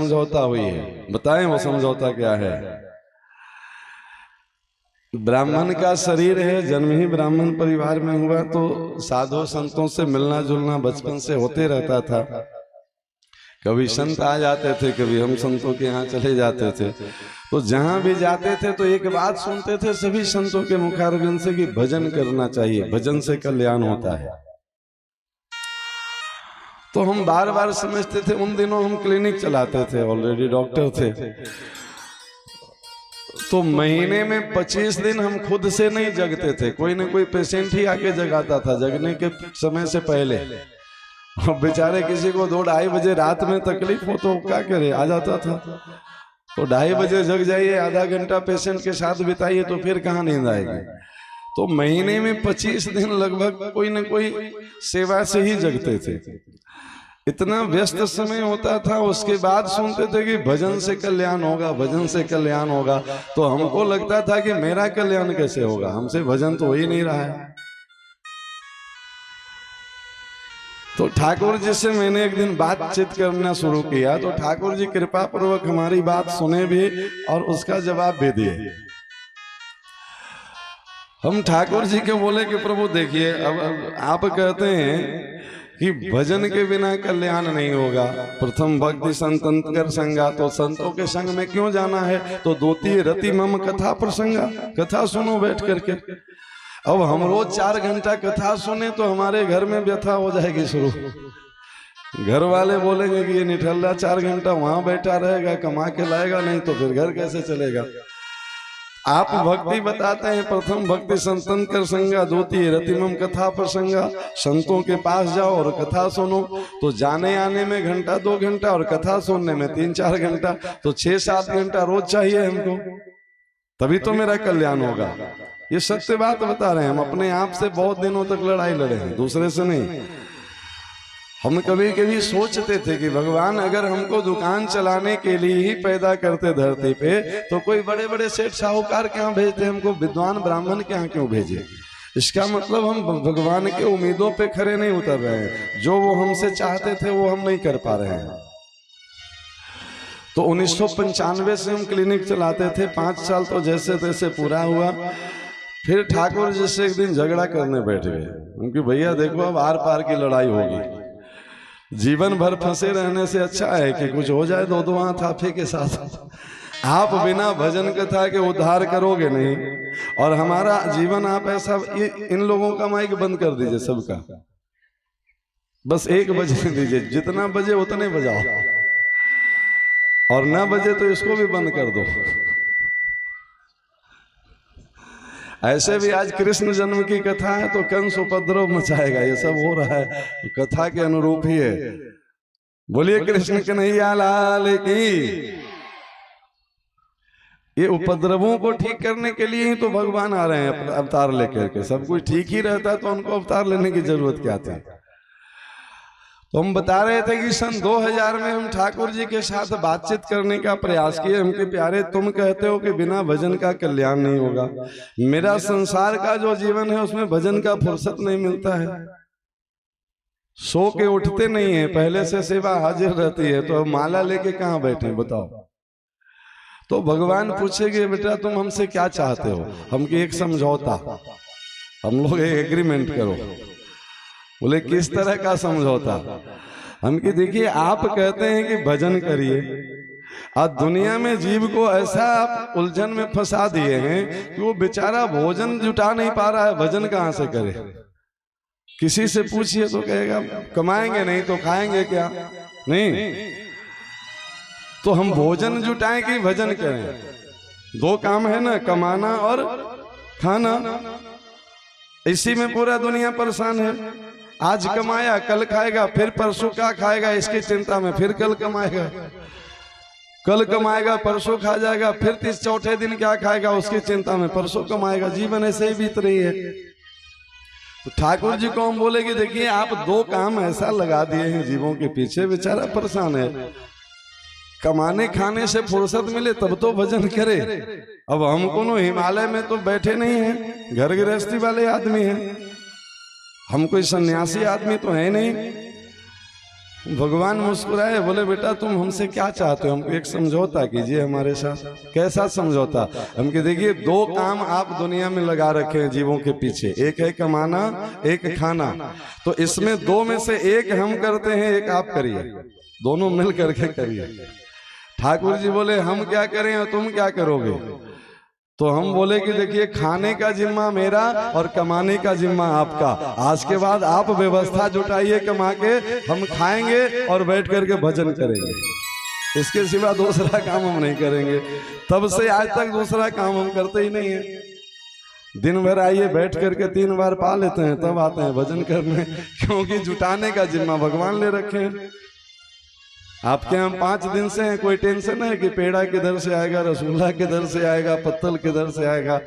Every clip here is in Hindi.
समझौता हुई है, बताएं वो समझौता क्या है। ब्राह्मण का शरीर है, जन्म ही ब्राह्मण परिवार में हुआ, तो साधु संतों से मिलना जुलना बचपन से होते रहता था। कभी संत आ जाते थे, कभी हम संतों के यहाँ चले जाते थे। तो जहां भी जाते थे तो एक बात सुनते थे सभी संतों के मुखारविंद से कि भजन करना चाहिए, भजन से कल्याण होता है। तो हम बार बार समझते थे, उन दिनों हम क्लिनिक चलाते थे, ऑलरेडी डॉक्टर थे, तो महीने में 25 दिन हम खुद से नहीं जगते थे, कोई ना कोई पेशेंट ही आके जगाता था जगने के समय से पहले। बेचारे किसी को 2-2:30 बजे रात में तकलीफ हो तो क्या करे, आ जाता था। तो 2:30 बजे जग जाइए, आधा घंटा पेशेंट के साथ बिताइए, तो फिर कहाँ नींद आएगी। तो महीने में 25 दिन लगभग कोई ना कोई सेवा से ही जगते थे। इतना व्यस्त समय होता था। उसके बाद सुनते थे कि भजन से कल्याण होगा, भजन से कल्याण होगा। तो हमको लगता था कि मेरा कल्याण कैसे होगा, हमसे भजन तो हो ही नहीं रहा है। तो ठाकुर जी से मैंने एक दिन बातचीत करना शुरू किया, तो ठाकुर जी कृपा पूर्वक हमारी बात सुने भी और उसका जवाब भी दिए। हम ठाकुर जी के बोले कि प्रभु देखिए, अब आप कहते हैं कि भजन के बिना कल्याण नहीं होगा, प्रथम भक्ति संतन कर संगा, तो संतों के संग में क्यों जाना है। तो दोती रति मम कथा प्रसंगा, कथा सुनो बैठ करके। अब हम रोज 4 घंटा कथा सुने तो हमारे घर में व्यथा हो जाएगी शुरू। घर वाले बोलेंगे कि ये निठल्ला 4 घंटा वहां बैठा रहेगा, कमा के लाएगा नहीं, तो फिर घर कैसे चलेगा। आप भक्ति बताते हैं, प्रथम भक्ति संतन कर संगा, द्वितीय रतिमम कथा प्रसंगा। संतों के पास जाओ और कथा सुनो, तो जाने आने में 1-2 घंटा और कथा सुनने में 3-4 घंटा, तो 6-7 घंटा रोज चाहिए हमको, तभी तो मेरा कल्याण होगा। ये सत्य बात बता रहे हैं। हम अपने आप से बहुत दिनों तक लड़ाई लड़े हैं, दूसरे से नहीं। हम कभी कभी सोचते थे कि भगवान अगर हमको दुकान चलाने के लिए ही पैदा करते धरती पे, तो कोई बड़े बड़े सेठ साहूकार के यहाँ भेजते, हमको विद्वान ब्राह्मण के यहाँ क्यों भेजे। इसका मतलब हम भगवान के उम्मीदों पे खरे नहीं उतर रहे हैं, जो वो हमसे चाहते थे वो हम नहीं कर पा रहे हैं। तो 1995 से हम क्लिनिक चलाते थे, 5 साल तो जैसे तैसे पूरा हुआ। फिर ठाकुर जी से एक दिन झगड़ा करने बैठ गए, क्योंकि भैया देखो अब आर पार की लड़ाई होगी, जीवन भर फंसे रहने से अच्छा है कि कुछ हो जाए, 2 हाथ आपे के साथ। आप बिना भजन कथा के उद्धार करोगे नहीं, और हमारा जीवन आप ऐसा, इन लोगों का माइक बंद कर दीजिए सबका, बस 1 बजे दीजिए, जितना बजे उतने बजाओ, और ना बजे तो इसको भी बंद कर दो। ऐसे भी आज कृष्ण जन्म की कथा है तो कंस उपद्रव मचाएगा, ये सब हो रहा है, कथा के अनुरूप ही है। बोलिए कृष्ण कन्हैया लाल की। ये उपद्रवों को ठीक करने के लिए ही तो भगवान आ रहे हैं अवतार लेकर के। सब कुछ ठीक ही रहता तो उनको अवतार लेने की जरूरत क्या थी। तो हम बता रहे थे कि सन 2000 में हम ठाकुर जी के साथ बातचीत करने का प्रयास किए। हमके प्यारे, तुम कहते हो कि बिना भजन का कल्याण नहीं होगा। मेरा संसार का जो जीवन है उसमें भजन का फुर्सत नहीं मिलता है, सो के उठते नहीं है, पहले से सेवा हाजिर रहती है, तो अब माला लेके कहाँ बैठे बताओ। तो भगवान पूछेंगे बेटा तुम हमसे क्या चाहते हो। हमके एक समझौता, हम लोग एक एग्रीमेंट करो। बोले किस तरह का समझौता। हम कि देखिए आप कहते हैं कि भजन करिए, आज दुनिया में जीव को ऐसा आप उलझन में फंसा दिए हैं कि वो बेचारा भोजन जुटा नहीं पा रहा है, भजन कहाँ से करे। किसी से पूछिए तो कहेगा कमाएंगे नहीं तो खाएंगे क्या। नहीं, तो हम भोजन जुटाएं कि भजन करें। 2 काम है ना, कमाना और खाना। इसी में पूरा दुनिया परेशान है। आज कमाया कल खाएगा, फिर परसों क्या खाएगा इसकी चिंता में, फिर कल कमाएगा, कल कमाएगा परसों खा जाएगा, फिर 3-4 दिन क्या खाएगा उसकी चिंता में, परसों कमाएगा। जीवन ऐसे ही बीत रही है। तो ठाकुर जी को हम बोले कि देखिए आप 2 काम ऐसा लगा दिए हैं जीवों के पीछे, बेचारा परेशान है। कमाने खाने से फुर्सत मिले तब तो भजन करे। अब हम कोनो हिमालय में तो बैठे नहीं हैं, घर गृहस्थी वाले आदमी हैं, हम कोई सन्यासी आदमी तो है नहीं। भगवान मुस्कुराए, बोले बेटा तुम हमसे क्या चाहते हो? हमको एक समझौता कीजिए हमारे साथ। कैसा समझौता? हम कहे देखिए, दो काम आप दुनिया में लगा रखे हैं जीवों के पीछे, एक है कमाना, एक खाना। तो इसमें दो में से एक हम करते हैं, एक आप करिए, दोनों मिल करके करिए। ठाकुर जी बोले हम क्या करें और तुम क्या करोगे? तो हम बोले कि देखिए, खाने का जिम्मा मेरा और कमाने का जिम्मा आपका। आज के बाद आप व्यवस्था जुटाइए कमा के, हम खाएंगे और बैठ करके भजन करेंगे। इसके सिवा दूसरा काम हम नहीं करेंगे। तब से आज तक दूसरा काम हम करते ही नहीं है। दिन भर आइए, बैठ करके 3 बार पा लेते हैं, तब आते हैं भजन करने, क्योंकि जुटाने का जिम्मा भगवान ले रखे हैं। आपके यहाँ 5 दिन से हैं, कोई टेंशन है कि पेड़ा किधर से आएगा, रसगुल्ला किधर से आएगा, पत्तल किधर से आएगा।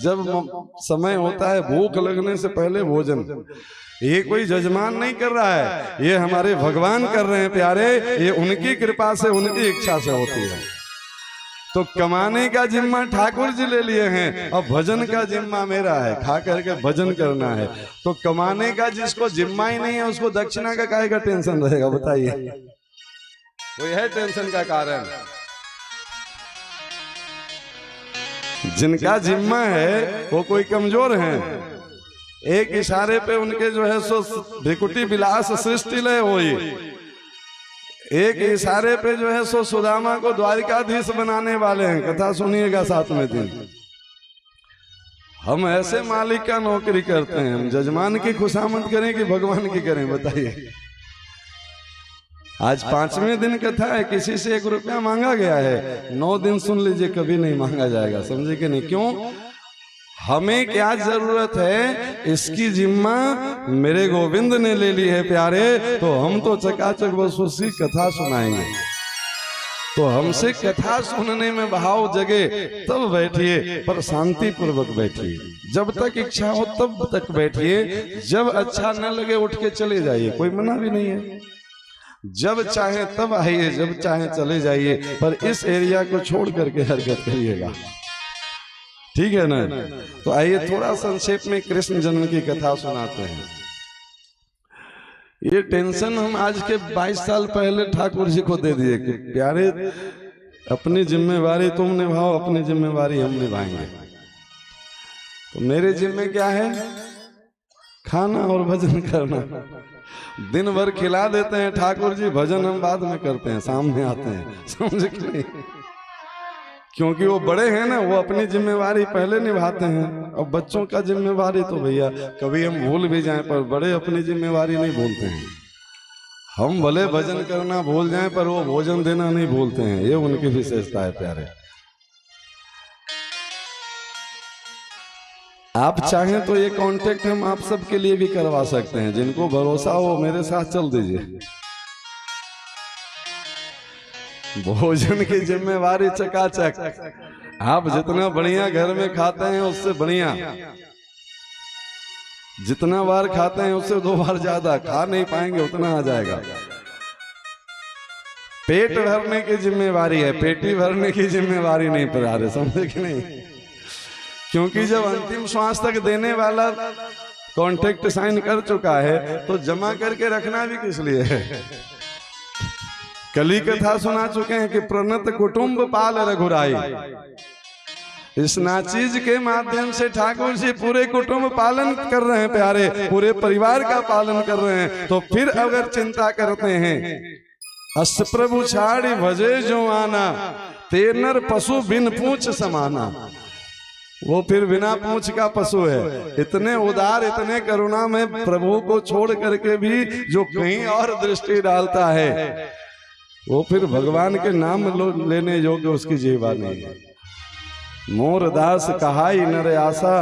जब समय होता है भूख लगने से पहले भोजन, ये कोई जजमान नहीं कर रहा है, ये हमारे भगवान कर रहे हैं प्यारे। ये उनकी कृपा से, उनकी इच्छा से होती है। तो कमाने का जिम्मा ठाकुर जी ले लिए हैं और भजन का जिम्मा मेरा है, खा करके भजन करना है। तो कमाने का जिसको जिम्मा ही नहीं है, उसको दक्षिणा का काहे का टेंशन रहेगा बताइए? वही है टेंशन का कारण। जिनका जिम्मा है वो कोई कमजोर हैं, एक इशारे पे उनके जो है सो भिकुटी विलास सृष्टि लय होई। एक इशारे पे जो है सो सुदामा को द्वारिकाधीश बनाने वाले हैं। कथा सुनिएगा 7वें दिन। हम ऐसे मालिक का नौकरी करते हैं, हम जजमान की खुशामद करें कि भगवान की करें बताइए? आज 5वें दिन कथा है, किसी से 1 रुपया मांगा गया है, 9 दिन सुन लीजिए, कभी नहीं मांगा जाएगा। समझे कि नहीं? क्यों? हमें क्या जरूरत है? इसकी जिम्मा मेरे गोविंद ने ले ली है प्यारे। तो हम तो चकाचक बस उसी कथा सुनाएंगे। तो हमसे कथा सुनने में भाव जगे तब बैठिए, पर शांति पूर्वक बैठिए। जब तक इच्छा हो तब तक बैठिए, जब अच्छा न लगे उठ के चले जाइए, कोई मना भी नहीं है। जब चाहे तब आइए, जब चाहे चले जाइए, पर इस एरिया को छोड़ करके हरकत करिएगा, ठीक है ना? तो आइए थोड़ा संक्षेप में कृष्ण जन्म की कथा सुनाते हैं। ये टेंशन हम आज के 22 साल पहले ठाकुर जी को दे दिए कि प्यारे अपनी जिम्मेवारी तुम निभाओ, अपनी जिम्मेवारी हम निभाएंगे। तो मेरे जिम्मे क्या है? खाना और भजन करना। दिन भर खिला देते हैं ठाकुर जी, भजन हम बाद में करते हैं, सामने आते हैं। समझ के नहीं? क्योंकि वो बड़े हैं ना, वो अपनी जिम्मेवारी पहले निभाते हैं। और बच्चों का जिम्मेवारी तो भैया कभी हम भूल भी जाएं, पर बड़े अपनी जिम्मेवारी नहीं भूलते हैं। हम भले भजन करना भूल जाएं, पर वो भोजन देना नहीं भूलते हैं। ये उनकी विशेषता है प्यारे। आप चाहें तो ये कांटेक्ट हम आप सबके लिए भी करवा सकते हैं। जिनको भरोसा हो मेरे साथ चल दीजिए। भोजन की जिम्मेवारी चकाचक। आप जितना बढ़िया घर में खाते हैं उससे बढ़िया, जितना बार खाते हैं उससे 2 बार ज्यादा खा नहीं पाएंगे, उतना आ जाएगा। पेट भरने की जिम्मेवारी है, पेटी भरने की जिम्मेवारी नहीं पर आ रहे। समझे कि नहीं? क्योंकि जब अंतिम श्वास तक देने वाला कॉन्ट्रैक्ट साइन कर चुका है, तो जमा करके रखना भी किस लिए है? कली कथा सुना चुके हैं कि प्रणत कुटुंब पाल रघुराई। इस नाचीज के माध्यम से ठाकुर जी पूरे कुटुंब पालन कर रहे हैं प्यारे, पूरे परिवार का पालन कर रहे हैं। तो फिर अगर चिंता करते हैं, अस प्रभु छाड़ी भजे जो आना, तेनर पशु बिन पूछ समाना। वो फिर बिना पूछ का पशु है। इतने उदार, इतने करुणा में प्रभु को छोड़ करके भी जो कहीं और दृष्टि डालता है, वो फिर भगवान के नाम लेने योग्य उसकी जीवा नहीं है। मोर दास कहाई नर आशा,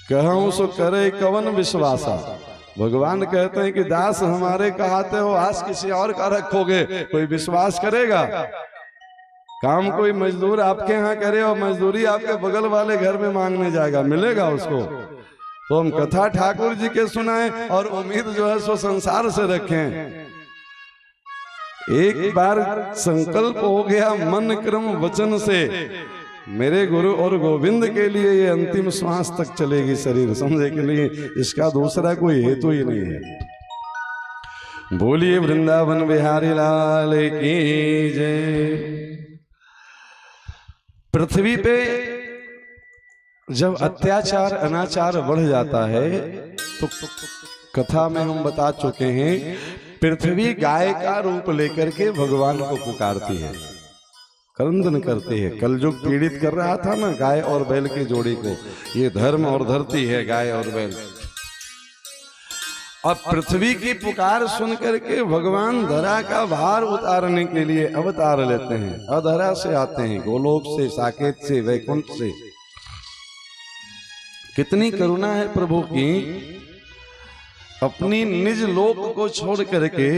कहूं सो करे कवन विश्वासा। भगवान कहते हैं कि दास हमारे कहाते हो, आस किसी और का रखोगे, कोई विश्वास करेगा? काम कोई मजदूर आपके यहाँ करे और मजदूरी आपके बगल वाले घर में मांगने जाएगा, मिलेगा उसको? तो हम कथा ठाकुर जी के सुनाएं और उम्मीद जो है सो संसार से रखें। एक बार संकल्प हो गया मन क्रम वचन से, मेरे गुरु और गोविंद के लिए ये अंतिम श्वास तक चलेगी शरीर। समझे के लिए इसका दूसरा कोई हेतु ही नहीं है। बोलिए वृंदावन बिहारी लाल की जय। पृथ्वी पे जब अत्याचार अनाचार बढ़ जाता है तो कथा में हम बता चुके हैं, पृथ्वी गाय का रूप लेकर के भगवान को पुकारती है, क्रंदन करती है। कलयुग पीड़ित कर रहा था ना गाय और बैल की जोड़ी को, ये धर्म और धरती है गाय और बैल। अब पृथ्वी की पुकार सुन करके भगवान धरा का भार उतारने के लिए अवतार लेते हैं। अधरा से आते हैं, गोलोक से, साकेत से, वैकुंठ से। कितनी करुणा है प्रभु की, अपनी निज लोक को छोड़ करके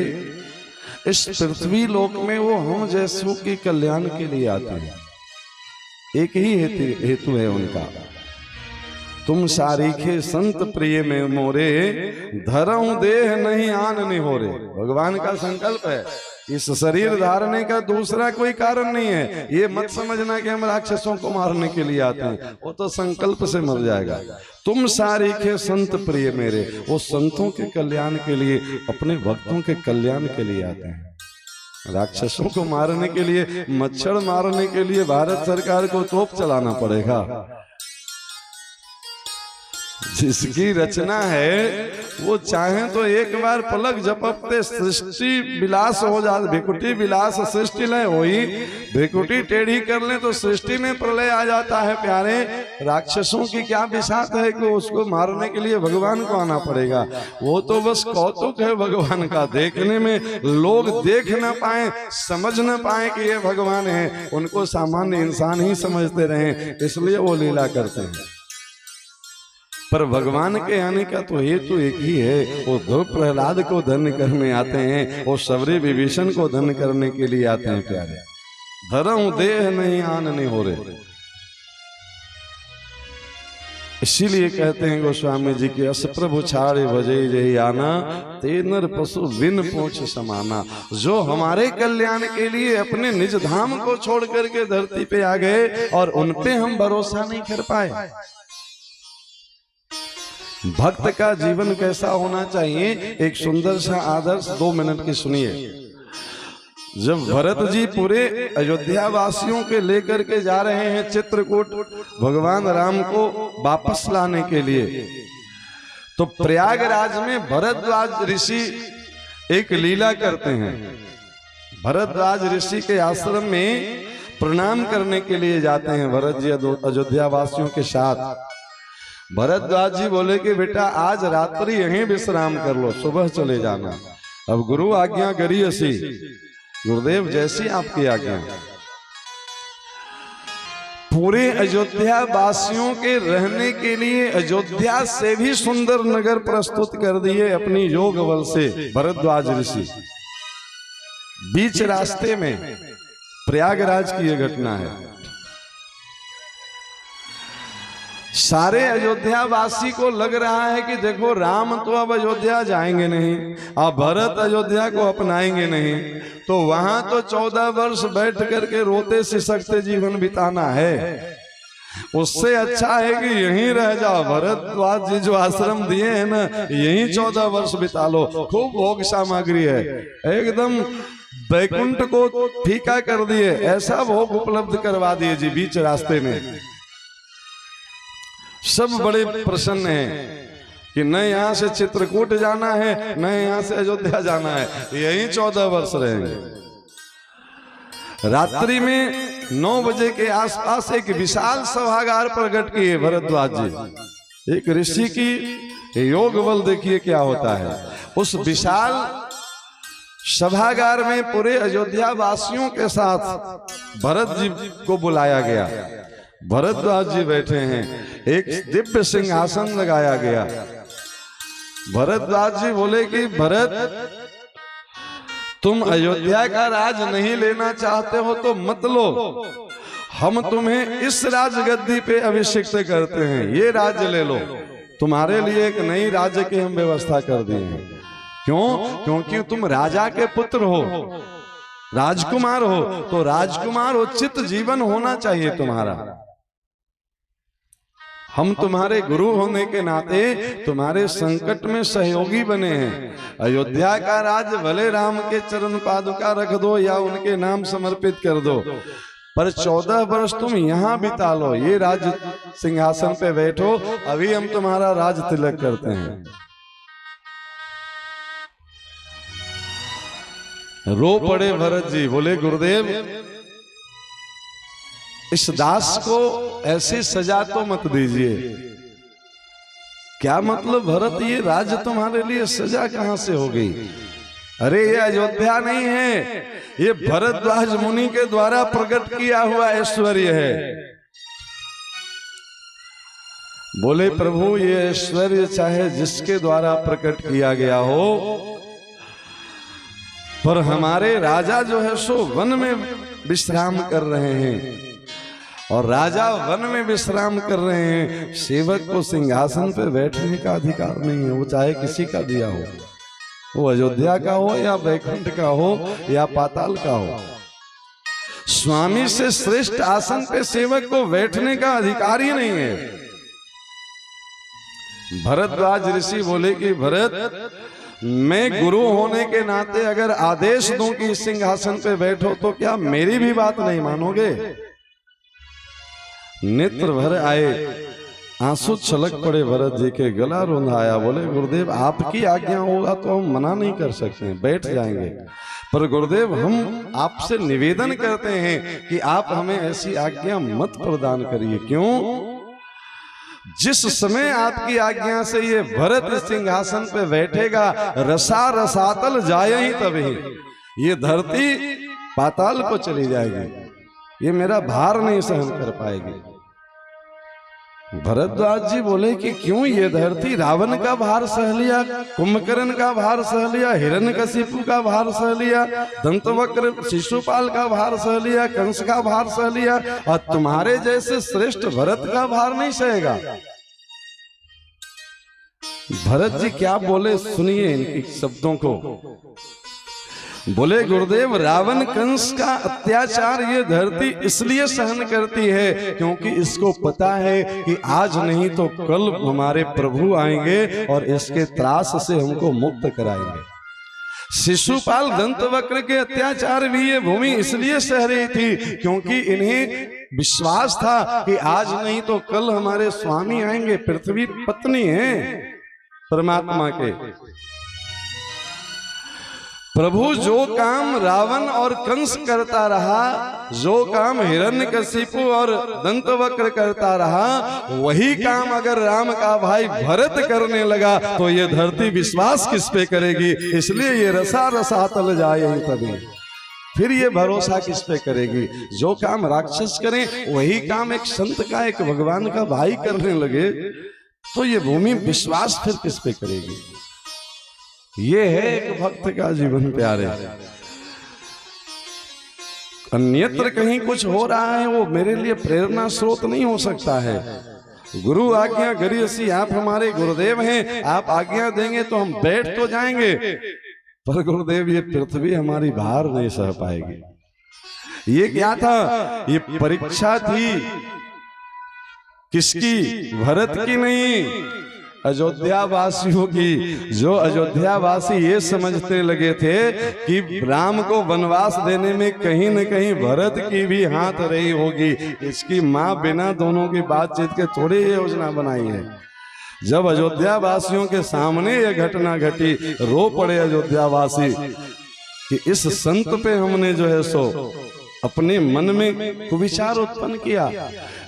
इस पृथ्वी लोक में वो हम जैसों के कल्याण के लिए आते हैं। एक ही हेतु है उनका, तुम सारीखे संत प्रिय में मोरे, धरऊं देह नहीं आन निहोरे। भगवान का संकल्प है, इस शरीर धारने का दूसरा कोई कारण नहीं है। ये मत समझना कि हम राक्षसों को मारने के लिए आते हैं, वो तो संकल्प से मर जाएगा। तुम सारीखे संत प्रिय मेरे, वो संतों के कल्याण के लिए, अपने भक्तों के कल्याण के लिए आते हैं। राक्षसों को मारने के लिए, मच्छर मारने के लिए भारत सरकार को तोप चलाना पड़ेगा। जिसकी रचना है वो चाहे तो एक बार पलक झपकते सृष्टि विलास हो जाए, भिकुटी विलास सृष्टि लय होई, भिकुटी टेढ़ी कर ले तो सृष्टि में प्रलय आ जाता है। प्यारे, राक्षसों की क्या बिसात है कि उसको मारने के लिए भगवान को आना पड़ेगा। वो तो बस कौतुक है भगवान का, देखने में लोग देख न पाए, समझ न पाए कि ये भगवान है, उनको सामान्य इंसान ही समझते रहे, इसलिए वो लीला करते हैं। पर भगवान के आने का तो हेतु एक ही है, वो ध्रुव प्रहलाद को धन्य करने आते हैं, वो शबरी विभीषण को धन्य करने के लिए आते हैं। प्यारे, धरऊं देह नहीं आन निहोरे। इसीलिए कहते हैं गोस्वामी जी के, अस प्रभु छाड़े भजे जय आना, ते नर पशु बिन पूछ समाना। जो हमारे कल्याण के लिए अपने निज धाम को छोड़ करके धरती पे आ गए और उनपे हम भरोसा नहीं कर पाए। भक्त का जीवन कैसा होना चाहिए, एक सुंदर सा आदर्श 2 मिनट की सुनिए। जब भरत जी पूरे अयोध्या वासियों के लेकर के जा रहे हैं चित्रकूट भगवान राम को वापस लाने के लिए, तो प्रयागराज में भरद्वाज ऋषि एक लीला करते हैं। भरद्वाज ऋषि के आश्रम में प्रणाम करने के लिए जाते हैं भरत जी अयोध्या वासियों के साथ। भरद्वाज जी बोले कि बेटा आज रात्रि यहीं विश्राम कर लो, सुबह चले जाना। अब गुरु आज्ञा करी असी, गुरुदेव जैसी आपकी आज्ञा। पूरे अयोध्या वासियों के रहने के लिए अयोध्या से भी सुंदर नगर प्रस्तुत कर दिए अपनी योग बल से भरद्वाज ऋषि। बीच रास्ते में प्रयागराज की यह घटना है। सारे अयोध्या वासी को लग रहा है कि देखो राम तो अब अयोध्या जाएंगे नहीं, अब भरत अयोध्या को अपनाएंगे नहीं, तो वहां तो 14 वर्ष बैठ करके रोते सिसकते जीवन बिताना है। उससे अच्छा है कि यहीं रह जाओ। भरद्वाज जी जो आश्रम दिए हैं ना, यहीं 14 वर्ष बिता लो। खूब भोग सामग्री है, एकदम वैकुंठ को फीका कर दिए, ऐसा भोग उपलब्ध करवा दिए जी बीच रास्ते में। सब बड़े प्रसन्न हैं कि न यहाँ से चित्रकूट जाना है, न यहाँ से अयोध्या जाना है, यहीं 14 वर्ष रहेंगे। रात्रि में 9 बजे के आसपास एक विशाल सभागार प्रकट किए भरद्वाज जी। एक ऋषि की योग बल देखिए क्या होता है। उस विशाल सभागार में पूरे अयोध्या वासियों के साथ भरत जी को बुलाया गया। भरद्वाज जी बैठे हैं, एक दिव्य सिंहासन लगाया गया। भरद्वाज जी बोले कि भरत, तुम अयोध्या का राज नहीं लेना चाहते हो तो मत लो, हम तुम्हें इस राजगद्दी पे अभिषिक्त करते हैं, ये राज्य ले लो। तुम्हारे लिए एक नई राज्य की हम व्यवस्था कर दिए हैं। क्यों? क्योंकि तुम राजा के पुत्र हो, राजकुमार हो, तो राजकुमार उचित जीवन होना चाहिए तुम्हारा। हम तुम्हारे गुरु होने के नाते तुम्हारे संकट में सहयोगी बने हैं। अयोध्या का राज्य भले राम के चरण पादुका रख दो या उनके नाम समर्पित कर दो, पर 14 वर्ष तुम यहाँ बिता लो, ये राज सिंहासन पे बैठो, अभी हम तुम्हारा राज तिलक करते हैं। रो पड़े भरत जी, बोले गुरुदेव इस दास को ऐसी सजा तो मत दीजिए। क्या मतलब भरत, ये राज्य तुम्हारे लिए सजा कहां से हो गई? अरे ये अयोध्या नहीं है, ये भरद्वाज मुनि के द्वारा प्रकट किया हुआ ऐश्वर्य है। बोले प्रभु ये ऐश्वर्य चाहे जिसके द्वारा प्रकट किया गया हो, पर हमारे राजा जो है सो वन में विश्राम कर रहे हैं, और राजा वन में विश्राम कर रहे हैं। सेवक को सिंहासन पे बैठने का अधिकार नहीं है, वो चाहे किसी का दिया हो, वो अयोध्या का हो या वैकुंठ का हो या पाताल का हो। स्वामी से श्रेष्ठ आसन पे सेवक को बैठने का अधिकार ही नहीं है। भरद्वाज ऋषि बोले कि भरत, मैं गुरु होने के नाते अगर आदेश दूं कि इस सिंहासन पे बैठो तो क्या मेरी भी बात नहीं मानोगे? नेत्र भर आए, आंसू छलक पड़े भरत जी के, गला रुंधाया। बोले गुरुदेव आपकी आज्ञा होगा तो हम मना नहीं कर सकते, बैठ जाएंगे, पर गुरुदेव हम आपसे निवेदन करते हैं कि आप हमें ऐसी आज्ञा मत प्रदान करिए। क्यों? जिस समय आपकी आज्ञा से ये भरत सिंहासन पे बैठेगा, रसा रसातल जाए ही तभी, ये धरती पाताल को चली जाएगी, ये मेरा भार नहीं सहन कर पाएगी। भरद्वाज जी बोले कि क्यों? ये धरती रावण का भार सह लिया, कुंभकर्ण का भार सह लिया, हिरण्यकशिपु का भार सह लिया, दंतवक्र शिशुपाल का भार सह लिया, कंस का भार सह लिया, और तुम्हारे जैसे श्रेष्ठ भरत का भार नहीं सहेगा। भरत जी क्या बोले सुनिए इनके शब्दों को। बोले गुरुदेव रावण कंस का अत्याचार ये धरती इसलिए सहन करती है क्योंकि इसको पता है कि आज नहीं तो कल हमारे प्रभु आएंगे और इसके त्रास से हमको मुक्त कराएंगे। शिशुपाल दंतवक्र के अत्याचार भी ये भूमि इसलिए सह रही थी क्योंकि इन्हें विश्वास था कि आज नहीं तो कल हमारे स्वामी आएंगे। पृथ्वी पत्नी है परमात्मा के। प्रभु जो काम रावण और कंस करता रहा, जो काम हिरण्यकशिपु और दंतवक्र करता रहा, वही काम अगर राम का भाई भरत करने लगा तो ये धरती विश्वास किस पे करेगी? इसलिए ये रसा रसातल जाए तभी, फिर ये भरोसा किस पे करेगी? जो काम राक्षस करें वही काम एक संत का, एक भगवान का भाई करने लगे तो ये भूमि विश्वास फिर किस पे करेगी? ये है एक भक्त का जीवन प्यारे। अन्यत्र कहीं कुछ हो रहा है वो मेरे लिए प्रेरणा स्रोत नहीं हो सकता है। गुरु आज्ञा गरियसी, आप हमारे गुरुदेव हैं, आप आज्ञा देंगे तो हम बैठ तो जाएंगे, पर गुरुदेव ये पृथ्वी हमारी भार नहीं सह पाएगी। ये क्या था? ये परीक्षा थी किसकी? भरत की नहीं, अयोध्या वासियों की। जो अयोध्या वासी ये समझते लगे थे कि राम को वनवास देने में कहीं न कहीं भरत की भी हाथ रही होगी। इसकी मां बिना दोनों की बातचीत के थोड़ी ये योजना बनाई है। जब अयोध्या वासियों के सामने ये घटना घटी, रो पड़े अयोध्या वासी कि इस संत पे हमने जो है सो अपने मन में कुविचार उत्पन्न किया।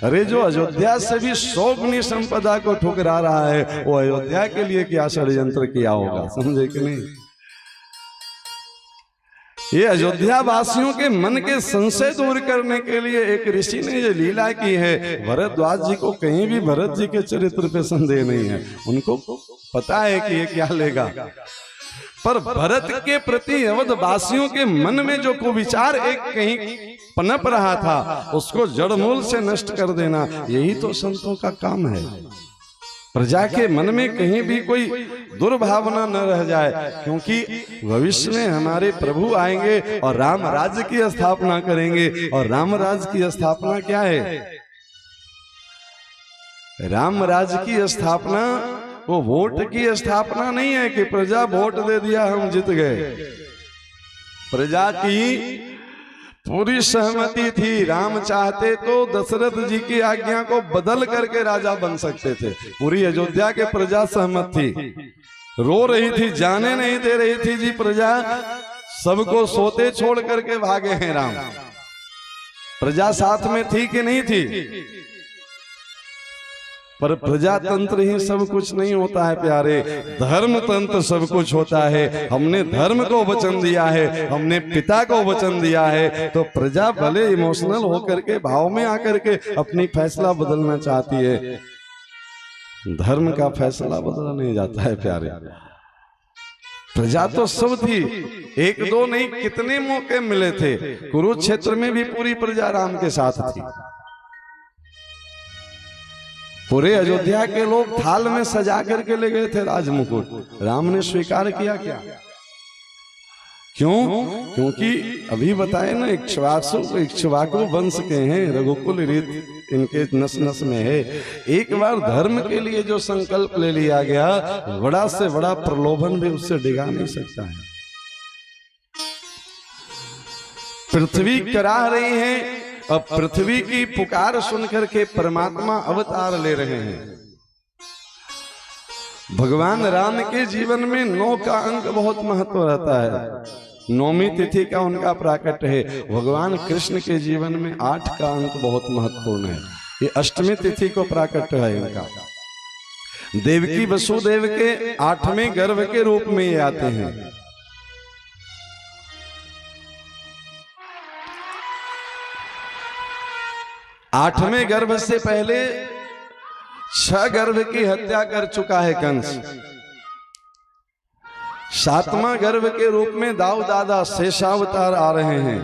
अरे जो अयोध्या से भी 100 गुनी संपदा को ठुकरा रहा है, वो अयोध्या के लिए क्या षड्यंत्र किया होगा? समझे कि नहीं? ये अयोध्या वासियों के मन के संशय दूर करने के लिए एक ऋषि ने ये लीला की है। भरद्वाज जी को कहीं भी भरत जी के चरित्र पे संदेह नहीं है, उनको पता है कि ये क्या लेगा, पर भरत के प्रति अवध वासियों के मन में जो कुविचार एक कहीं पनप रहा था उसको जड़मूल से नष्ट कर देना, यही तो संतों का काम है। प्रजा के मन में कहीं भी कोई दुर्भावना न रह जाए, क्योंकि भविष्य में हमारे प्रभु आएंगे और राम राज्य की स्थापना करेंगे। और राम राज्य की स्थापना क्या है? राम राज्य की स्थापना वो वोट की स्थापना नहीं है कि प्रजा वोट दे दिया हम जीत गए। प्रजा की पूरी सहमति थी। राम चाहते तो दशरथ जी की आज्ञा को बदल करके राजा बन सकते थे। पूरी अयोध्या के प्रजा सहमत थी, रो रही थी, जाने नहीं दे रही थी जी प्रजा। सबको सोते छोड़ करके भागे हैं राम। प्रजा साथ में थी कि नहीं थी? पर प्रजातंत्र ही सब कुछ नहीं होता है प्यारे, धर्म तंत्र सब कुछ होता है। हमने धर्म को वचन दिया है, हमने पिता को वचन दिया है, तो प्रजा भले इमोशनल होकर के भाव में आकर के अपनी फैसला बदलना चाहती है, धर्म का फैसला बदला नहीं जाता है प्यारे। प्रजा तो सब थी, एक दो नहीं कितने मौके मिले थे। कुरुक्षेत्र में भी पूरी प्रजा राम के साथ थी। पूरे अयोध्या के लोग थाल में सजा करके ले गए थे राजमुकुट। राम ने स्वीकार किया क्या? क्यों? क्योंकि अभी बताए ना, इक्ष्वाकु वंश के हैं, रघुकुल रीत इनके नस नस में है। एक बार धर्म के लिए जो संकल्प ले लिया गया, बड़ा से बड़ा प्रलोभन भी उससे डिगा नहीं सकता है। पृथ्वी कराह रही है, अब पृथ्वी की पुकार सुनकर के परमात्मा अवतार ले रहे हैं। भगवान राम के जीवन में 9 का अंक बहुत महत्व रहता है। 9वीं तिथि का उनका प्राकट्य है। भगवान कृष्ण के जीवन में 8 का अंक बहुत महत्वपूर्ण है। ये 8वीं तिथि को प्राकट्य है इनका। देवकी वसुदेव के 8वें गर्भ के रूप में ये आते हैं। 8वें गर्भ से पहले 6 गर्भ की हत्या कर चुका है कंस। 7वां गर्भ के रूप में दाऊ दादा शेषावतार आ रहे हैं।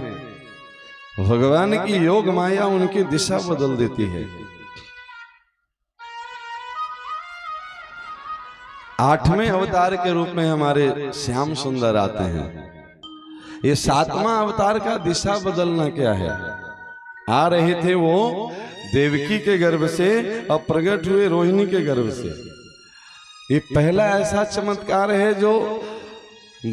भगवान की योग माया उनकी दिशा बदल देती है। 8वें अवतार के रूप में हमारे श्याम सुंदर आते हैं। ये 7वां अवतार का दिशा बदलना क्या है? आ रहे थे वो देवकी के गर्भ से, अब प्रकट हुए रोहिणी के गर्भ से। ये पहला ऐसा चमत्कार है जो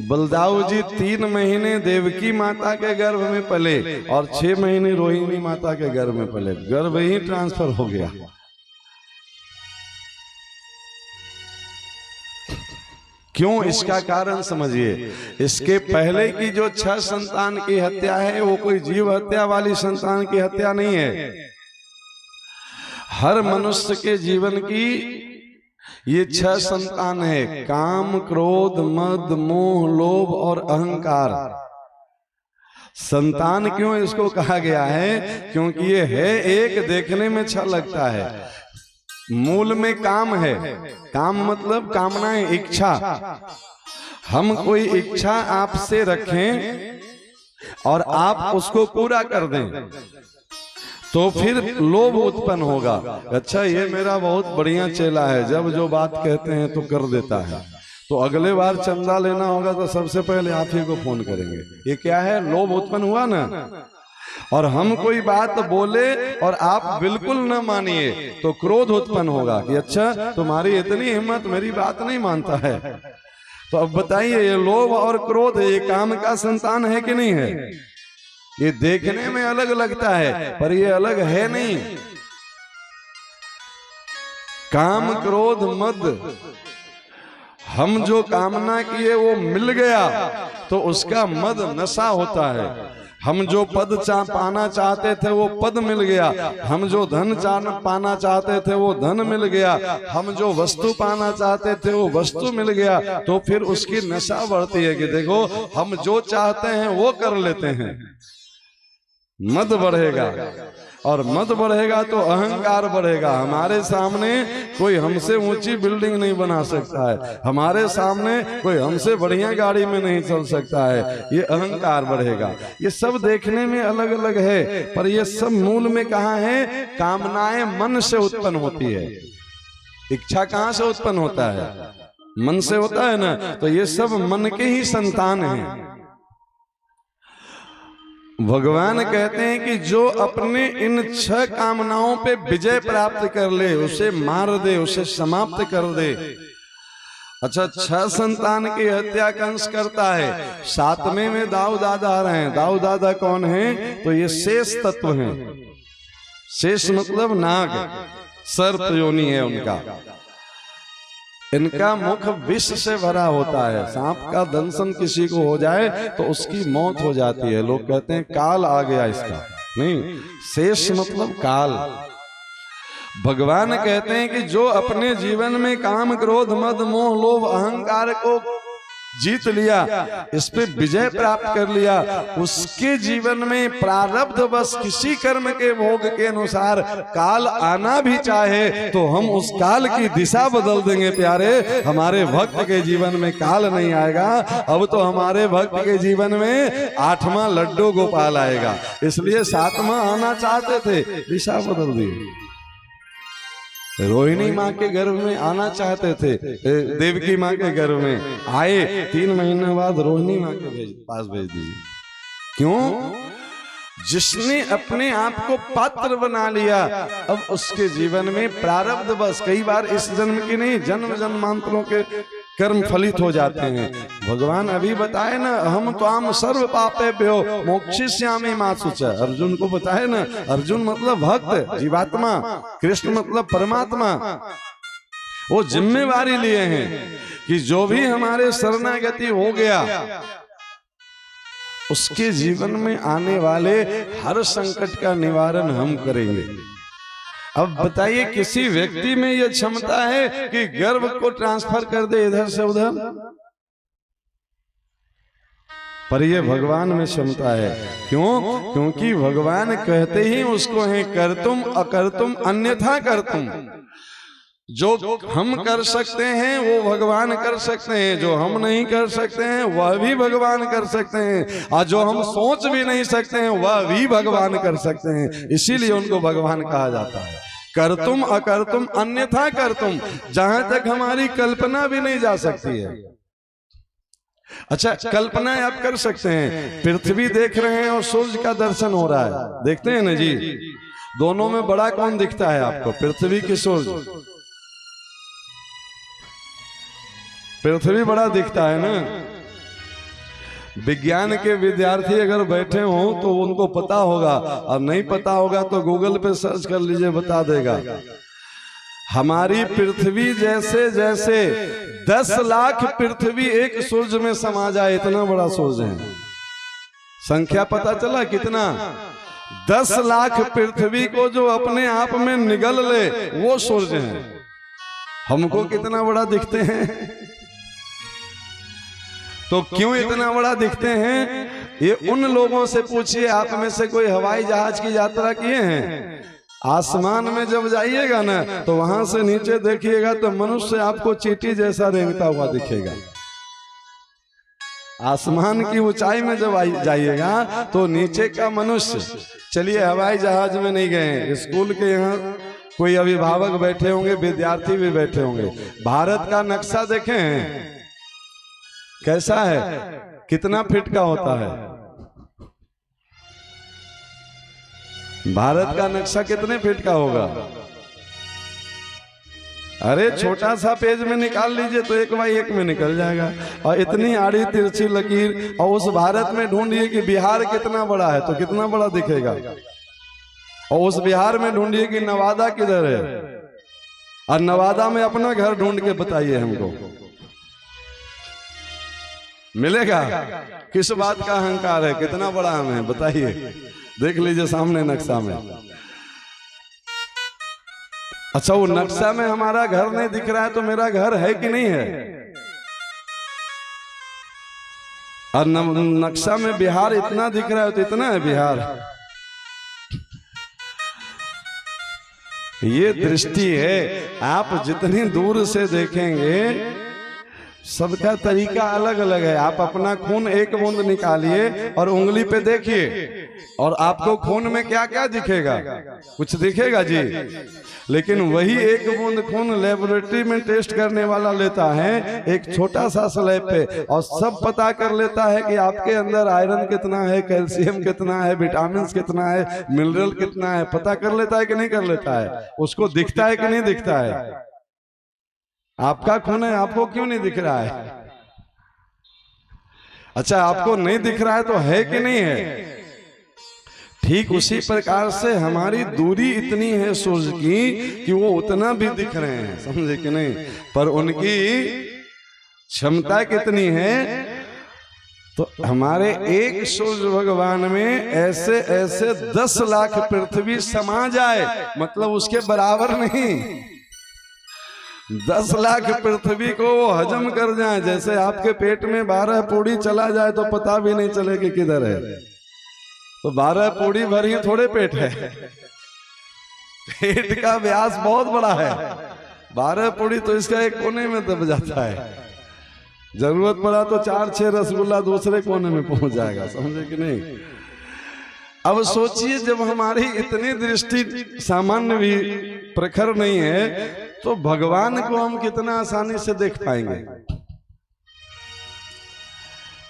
बलदाऊ जी 3 महीने देवकी माता के गर्भ में पले और 6 महीने रोहिणी माता के गर्भ में पले। गर्भ ही ट्रांसफर हो गया। क्यों? इसका कारण समझिए। इसके पहले की जो 6 संतान की हत्या है वो कोई जीव हत्या वाली संतान की हत्या नहीं है। हर मनुष्य के जीवन की ये 6 संतान है। काम, क्रोध, मद, मोह, लोभ और अहंकार। संतान क्यों इसको कहा गया है? क्योंकि ये है एक, देखने में अच्छा लगता है। मूल में काम है। काम मतलब कामनाएं, इच्छा। हम कोई इच्छा आपसे रखें और आप उसको पूरा कर दें तो फिर लोभ उत्पन्न होगा। अच्छा, ये मेरा बहुत बढ़िया चेला है, जब जो बात कहते हैं तो कर देता है, तो अगले बार चंदा लेना होगा तो सबसे पहले आप ही को फोन करेंगे। ये क्या है? लोभ उत्पन्न हुआ ना। और हम कोई बात बोले और आप बिल्कुल न मानिए तो क्रोध उत्पन्न होगा कि अच्छा तुम्हारी इतनी हिम्मत, मेरी बात नहीं मानता है। तो अब बताइए, ये लोभ और क्रोध ये काम का संतान है कि नहीं है? ये देखने में अलग लगता है पर ये अलग है नहीं। काम, क्रोध, मद, हम जो कामना किए वो मिल गया तो उसका मद नशा होता है। हम जो पद पाना चाहते थे वो पद मिल गया। हम जो धन पाना चाहते थे वो धन मिल गया। हम जो वस्तु पाना चाहते थे वो वस्तु मिल गया। तो फिर उसकी नशा बढ़ती है कि देखो हम जो चाहते हैं वो कर लेते हैं। मद बढ़ेगा और मद बढ़ेगा तो अहंकार बढ़ेगा। हमारे सामने कोई हमसे ऊंची बिल्डिंग नहीं बना सकता है, हमारे सामने कोई हमसे बढ़िया गाड़ी में नहीं चल सकता है। ये अहंकार बढ़ेगा। ये सब देखने में अलग अलग है पर ये सब मूल में कहाँ है? कामनाएं मन से उत्पन्न होती है। इच्छा कहाँ से उत्पन्न होता है? मन से होता है ना। तो ये सब मन के ही संतान हैं। भगवान कहते हैं कि जो अपने इन 6 कामनाओं पे विजय प्राप्त कर ले, उसे मार दे, उसे समाप्त कर दे। अच्छा, 6 संतान की हत्या कंस करता है, 7वें में दाऊ दादा आ रहे हैं। दाऊ दादा कौन है? तो ये शेष तत्व हैं। शेष मतलब नाग, सर्प योनि है उनका। इनका मुख विष से भरा होता है। सांप का दंशन किसी को हो जाए तो उसकी मौत हो जाती है। लोग कहते हैं काल आ गया इसका, नहीं, शेष मतलब काल। भगवान कहते हैं कि जो अपने जीवन में काम, क्रोध, मद, मोह, लोभ, अहंकार को जीत लिया, इस पे विजय प्राप्त कर लिया, उसके जीवन में प्रारब्ध बस किसी कर्म के भोग के अनुसार काल आना भी चाहे तो हम उस काल की दिशा बदल देंगे प्यारे। हमारे भक्त के जीवन में काल नहीं आएगा। अब तो हमारे भक्त के जीवन में 8वां लड्डू गोपाल आएगा। इसलिए 7वां आना चाहते थे, दिशा बदल दी। रोहिणी माँ के गर्भ में आना चाहते थे, देवकी माँ के गर्भ में आए, 3 महीने बाद रोहिणी माँ के पास भेज दीजिए। क्यों? जिसने अपने आप को पात्र बना लिया, अब उसके जीवन में प्रारब्ध बस कई बार इस जन्म की नहीं, जन्म जन्मांतरों के कर्म फलित हो जाते हैं। भगवान अभी बताए ना, हम त्वाम सर्व पापेभ्यो मोक्षयिष्यामि मा शुचः। अर्जुन को बताए ना, अर्जुन मतलब भक्त, जीवात्मा, कृष्ण मतलब परमात्मा। वो जिम्मेवारी लिए हैं कि जो भी हमारे शरणागति हो गया, उसके जीवन में आने वाले हर संकट का निवारण हम करेंगे। अब बताइए, किसी व्यक्ति में यह क्षमता है कि गर्भ को ट्रांसफर कर दे इधर से उधर? पर यह भगवान में क्षमता है। क्यों? क्योंकि भगवान कहते ही उसको है कर्तुम अकर्तुम अन्यथा कर्तुम। जो हम कर सकते हैं वो भगवान कर सकते हैं, जो हम नहीं कर सकते हैं वह भी भगवान कर सकते हैं, और जो हम सोच भी नहीं सकते हैं वह भी भगवान कर सकते हैं। इसीलिए उनको भगवान कहा जाता है। कर्तुम अकर्तुम अन्यथा कर्तुम, जहां तक हमारी कल्पना भी नहीं जा सकती है। अच्छा, कल्पना आप कर सकते हैं, पृथ्वी देख रहे हैं और सूर्य का दर्शन हो रहा है, देखते हैं ना जी। दोनों में बड़ा कौन दिखता है आपको, पृथ्वी की सूर्य? पृथ्वी बड़ा दिखता है ना। विज्ञान के विद्यार्थी अगर बैठे हो तो उनको पता होगा, और नहीं पता होगा तो गूगल पे सर्च कर लीजिए, बता देगा। हमारी पृथ्वी जैसे जैसे 10 लाख पृथ्वी एक सूर्य में समा जाए, इतना बड़ा सूर्य है। संख्या पता चला कितना? 10 लाख पृथ्वी को जो अपने आप में निगल ले वो सूर्य है। हमको कितना बड़ा दिखते हैं? तो क्यों इतना बड़ा दिखते हैं? ये उन लोगों से पूछिए, आप में से कोई हवाई जहाज की यात्रा किए हैं? आसमान में जब जाइएगा ना तो वहां से नीचे देखिएगा तो मनुष्य आपको चींटी जैसा रेंगता हुआ दिखेगा। आसमान की ऊंचाई में जब जाइएगा तो नीचे का मनुष्य, चलिए हवाई जहाज में नहीं गए, स्कूल के यहाँ कोई अभिभावक बैठे होंगे, विद्यार्थी भी बैठे होंगे। भारत का नक्शा देखे हैं कैसा है? कितना फीट का होता है? भारत का नक्शा कितने फीट का होगा? अरे छोटा सा पेज में निकाल लीजिए तो 1x1 में निकल जाएगा। और इतनी आड़ी तिरछी लकीर, और उस भारत में ढूंढिए कि बिहार कितना बड़ा है तो कितना बड़ा दिखेगा। और उस बिहार में ढूंढिए कि नवादा किधर है, और नवादा में अपना घर ढूंढ के बताइए हमको, मिलेगा? किस बात का अहंकार है? कितना बड़ा हम है बताइए, देख लीजिए सामने नक्शा में। अच्छा, वो नक्शा में हमारा घर नहीं दिख रहा है तो मेरा घर है कि नहीं है? और नक्शा में बिहार इतना दिख रहा है तो इतना है बिहार। ये दृष्टि है। आप जितनी दूर से देखेंगे सबका तरीका अलग अलग है। आप अपना खून एक बूंद निकालिए और उंगली पे देखिए, और आपको खून में क्या क्या दिखेगा, कुछ दिखेगा जी। लेकिन वही एक बूंद खून लेबोरेटरी में टेस्ट करने वाला लेता है एक छोटा सा स्लैब पे, और सब पता कर लेता है कि आपके अंदर आयरन कितना है, कैल्शियम कितना है, विटामिन कितना है, मिनरल कितना है, पता कर लेता है कि नहीं कर लेता है। उसको दिखता है कि नहीं दिखता है। आपका खून है, आपको क्यों नहीं दिख रहा है? अच्छा, आपको नहीं दिख रहा है तो है कि नहीं है? ठीक उसी प्रकार से हमारी दूरी इतनी है सूर्य की कि वो उतना भी दिख रहे हैं, समझे कि नहीं? पर उनकी क्षमता कितनी है, तो हमारे एक सूर्य भगवान में ऐसे ऐसे 10 लाख पृथ्वी समा जाए, मतलब उसके बराबर नहीं। 10 लाख पृथ्वी को वो हजम कर जाए। जैसे आपके पेट में 12 पूड़ी चला जाए तो पता भी नहीं चले कि किधर है। तो 12 पूड़ी भरी थोड़े पेट है, पेट का व्यास बहुत बड़ा है। 12 पूड़ी तो इसका एक कोने में दब जाता है, जरूरत पड़ा तो 4-6 रसगुल्ला दूसरे कोने में पहुंच जाएगा, समझे कि नहीं? अब सोचिए, जब हमारी इतनी दृष्टि सामान्य भी प्रखर नहीं है, तो भगवान को हम कितना आसानी से देख पाएंगे।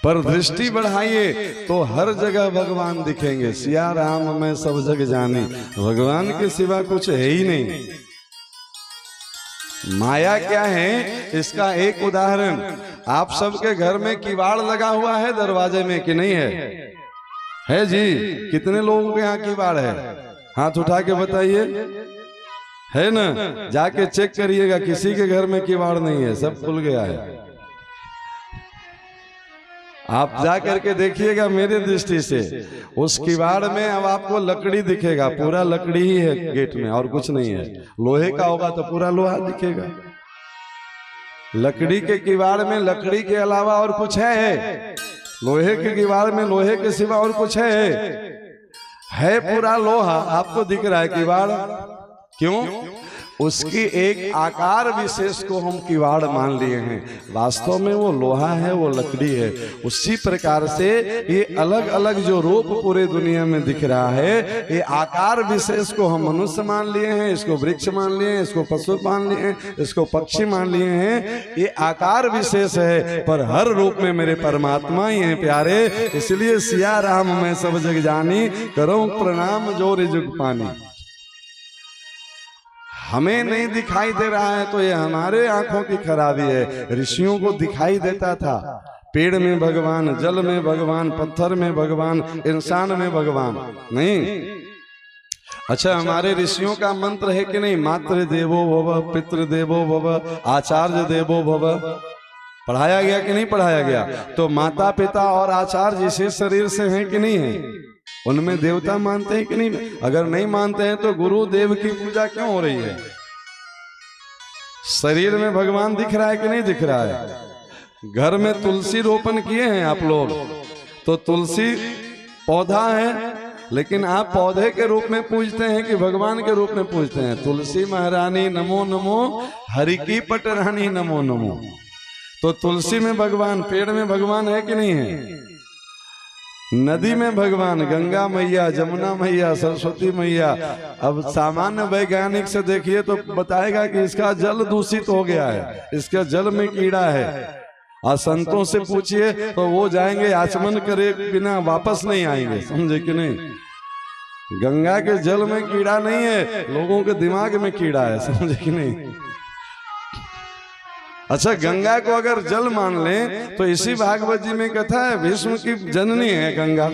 पर दृष्टि बढ़ाइए तो हर जगह भगवान दिखेंगे। सिया राम मैं सब जग जानी, भगवान के सिवा कुछ है ही नहीं। माया क्या है, इसका एक उदाहरण, आप सबके घर में किवाड़ लगा हुआ है दरवाजे में कि नहीं है? है जी। कितने लोगों के यहाँ किवाड़ है? हाथ उठा के बताइए, है ना? जाके चेक करिएगा, किसी के घर में किवाड़ नहीं है, सब खुल गया है। आप जा करके देखिएगा मेरे दृष्टि से, उस किवाड़ में अब आपको लकड़ी दिखेगा, पूरा लकड़ी ही है गेट में, और कुछ नहीं है। लोहे का होगा तो पूरा लोहा दिखेगा। लकड़ी के किवाड़ में लकड़ी के अलावा और कुछ है? लोहे के किवाड़ में लोहे के सिवा और कुछ है पूरा लोहा। आपको दिख रहा है किवाड़, क्यों? उसकी एक आकार विशेष को हम किवाड़ मान लिए हैं, वास्तव में वो लोहा है, वो लकड़ी है। उसी प्रकार से ये अलग अलग जो रूप पूरे दुनिया में दिख रहा है, ये आकार विशेष को हम मनुष्य मान लिए हैं, इसको वृक्ष मान लिए हैं, इसको पशु मान लिए हैं, इसको पक्षी मान लिए हैं। ये आकार विशेष है, पर हर रूप में मेरे परमात्मा ही हैं प्यारे। इसलिए सिया राम मैं सब जग जानी, करो प्रणाम जोर जुग पानी। हमें नहीं दिखाई दे रहा है तो ये हमारे आंखों की खराबी है। ऋषियों को दिखाई देता था, पेड़ में भगवान, जल में भगवान, पत्थर में भगवान, इंसान में भगवान नहीं। अच्छा, हमारे ऋषियों का मंत्र है कि नहीं? मातृ देवो भव, पितृ देवो भव, आचार्य देवो भव। पढ़ाया गया कि नहीं पढ़ाया गया? तो माता पिता और आचार्य इसी शरीर से हैं कि नहीं है? उनमें देवता मानते हैं कि नहीं? अगर नहीं मानते हैं तो गुरु देव की पूजा क्यों हो रही है? शरीर में भगवान दिख रहा है कि नहीं दिख रहा है? घर में तुलसी रोपण किए हैं आप लोग, तो तुलसी पौधा है, लेकिन आप पौधे के रूप में पूजते हैं कि भगवान के रूप में पूजते हैं? तुलसी महारानी नमो नमो, हरि की पटरानी नमो नमो। तो तुलसी में भगवान, पेड़ में भगवान है कि नहीं है? नदी में भगवान, गंगा मैया, जमुना मैया, सरस्वती मैया। अब सामान्य वैज्ञानिक से देखिए तो बताएगा कि इसका जल दूषित हो गया है, इसके जल में कीड़ा है। और संतों से पूछिए तो वो जाएंगे आचमन करे बिना वापस नहीं आएंगे, समझे कि नहीं? गंगा के जल में कीड़ा नहीं है, लोगों के दिमाग में कीड़ा है, समझे कि नहीं? अच्छा, गंगा को अगर जल मान लें तो इसी भागवत जी में कथा है, विष्णु की जननी है गंगा,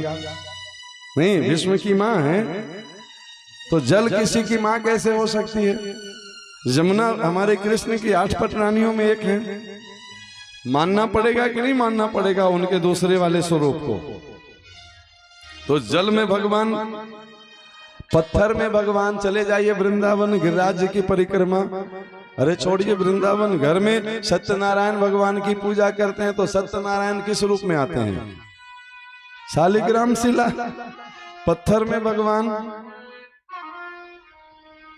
नहीं विष्णु की माँ है। तो जल किसी की माँ कैसे हो सकती है? जमुना हमारे कृष्ण की 8 पटरानियों में एक है। मानना पड़ेगा कि नहीं मानना पड़ेगा उनके दूसरे वाले स्वरूप को? तो जल में भगवान, पत्थर में भगवान। चले जाइए वृंदावन, गिरिराज जी की परिक्रमा। अरे छोड़िए वृंदावन, घर में सत्यनारायण भगवान की पूजा करते हैं तो सत्यनारायण किस रूप में आते हैं? शालिग्राम शिला। पत्थर में भगवान,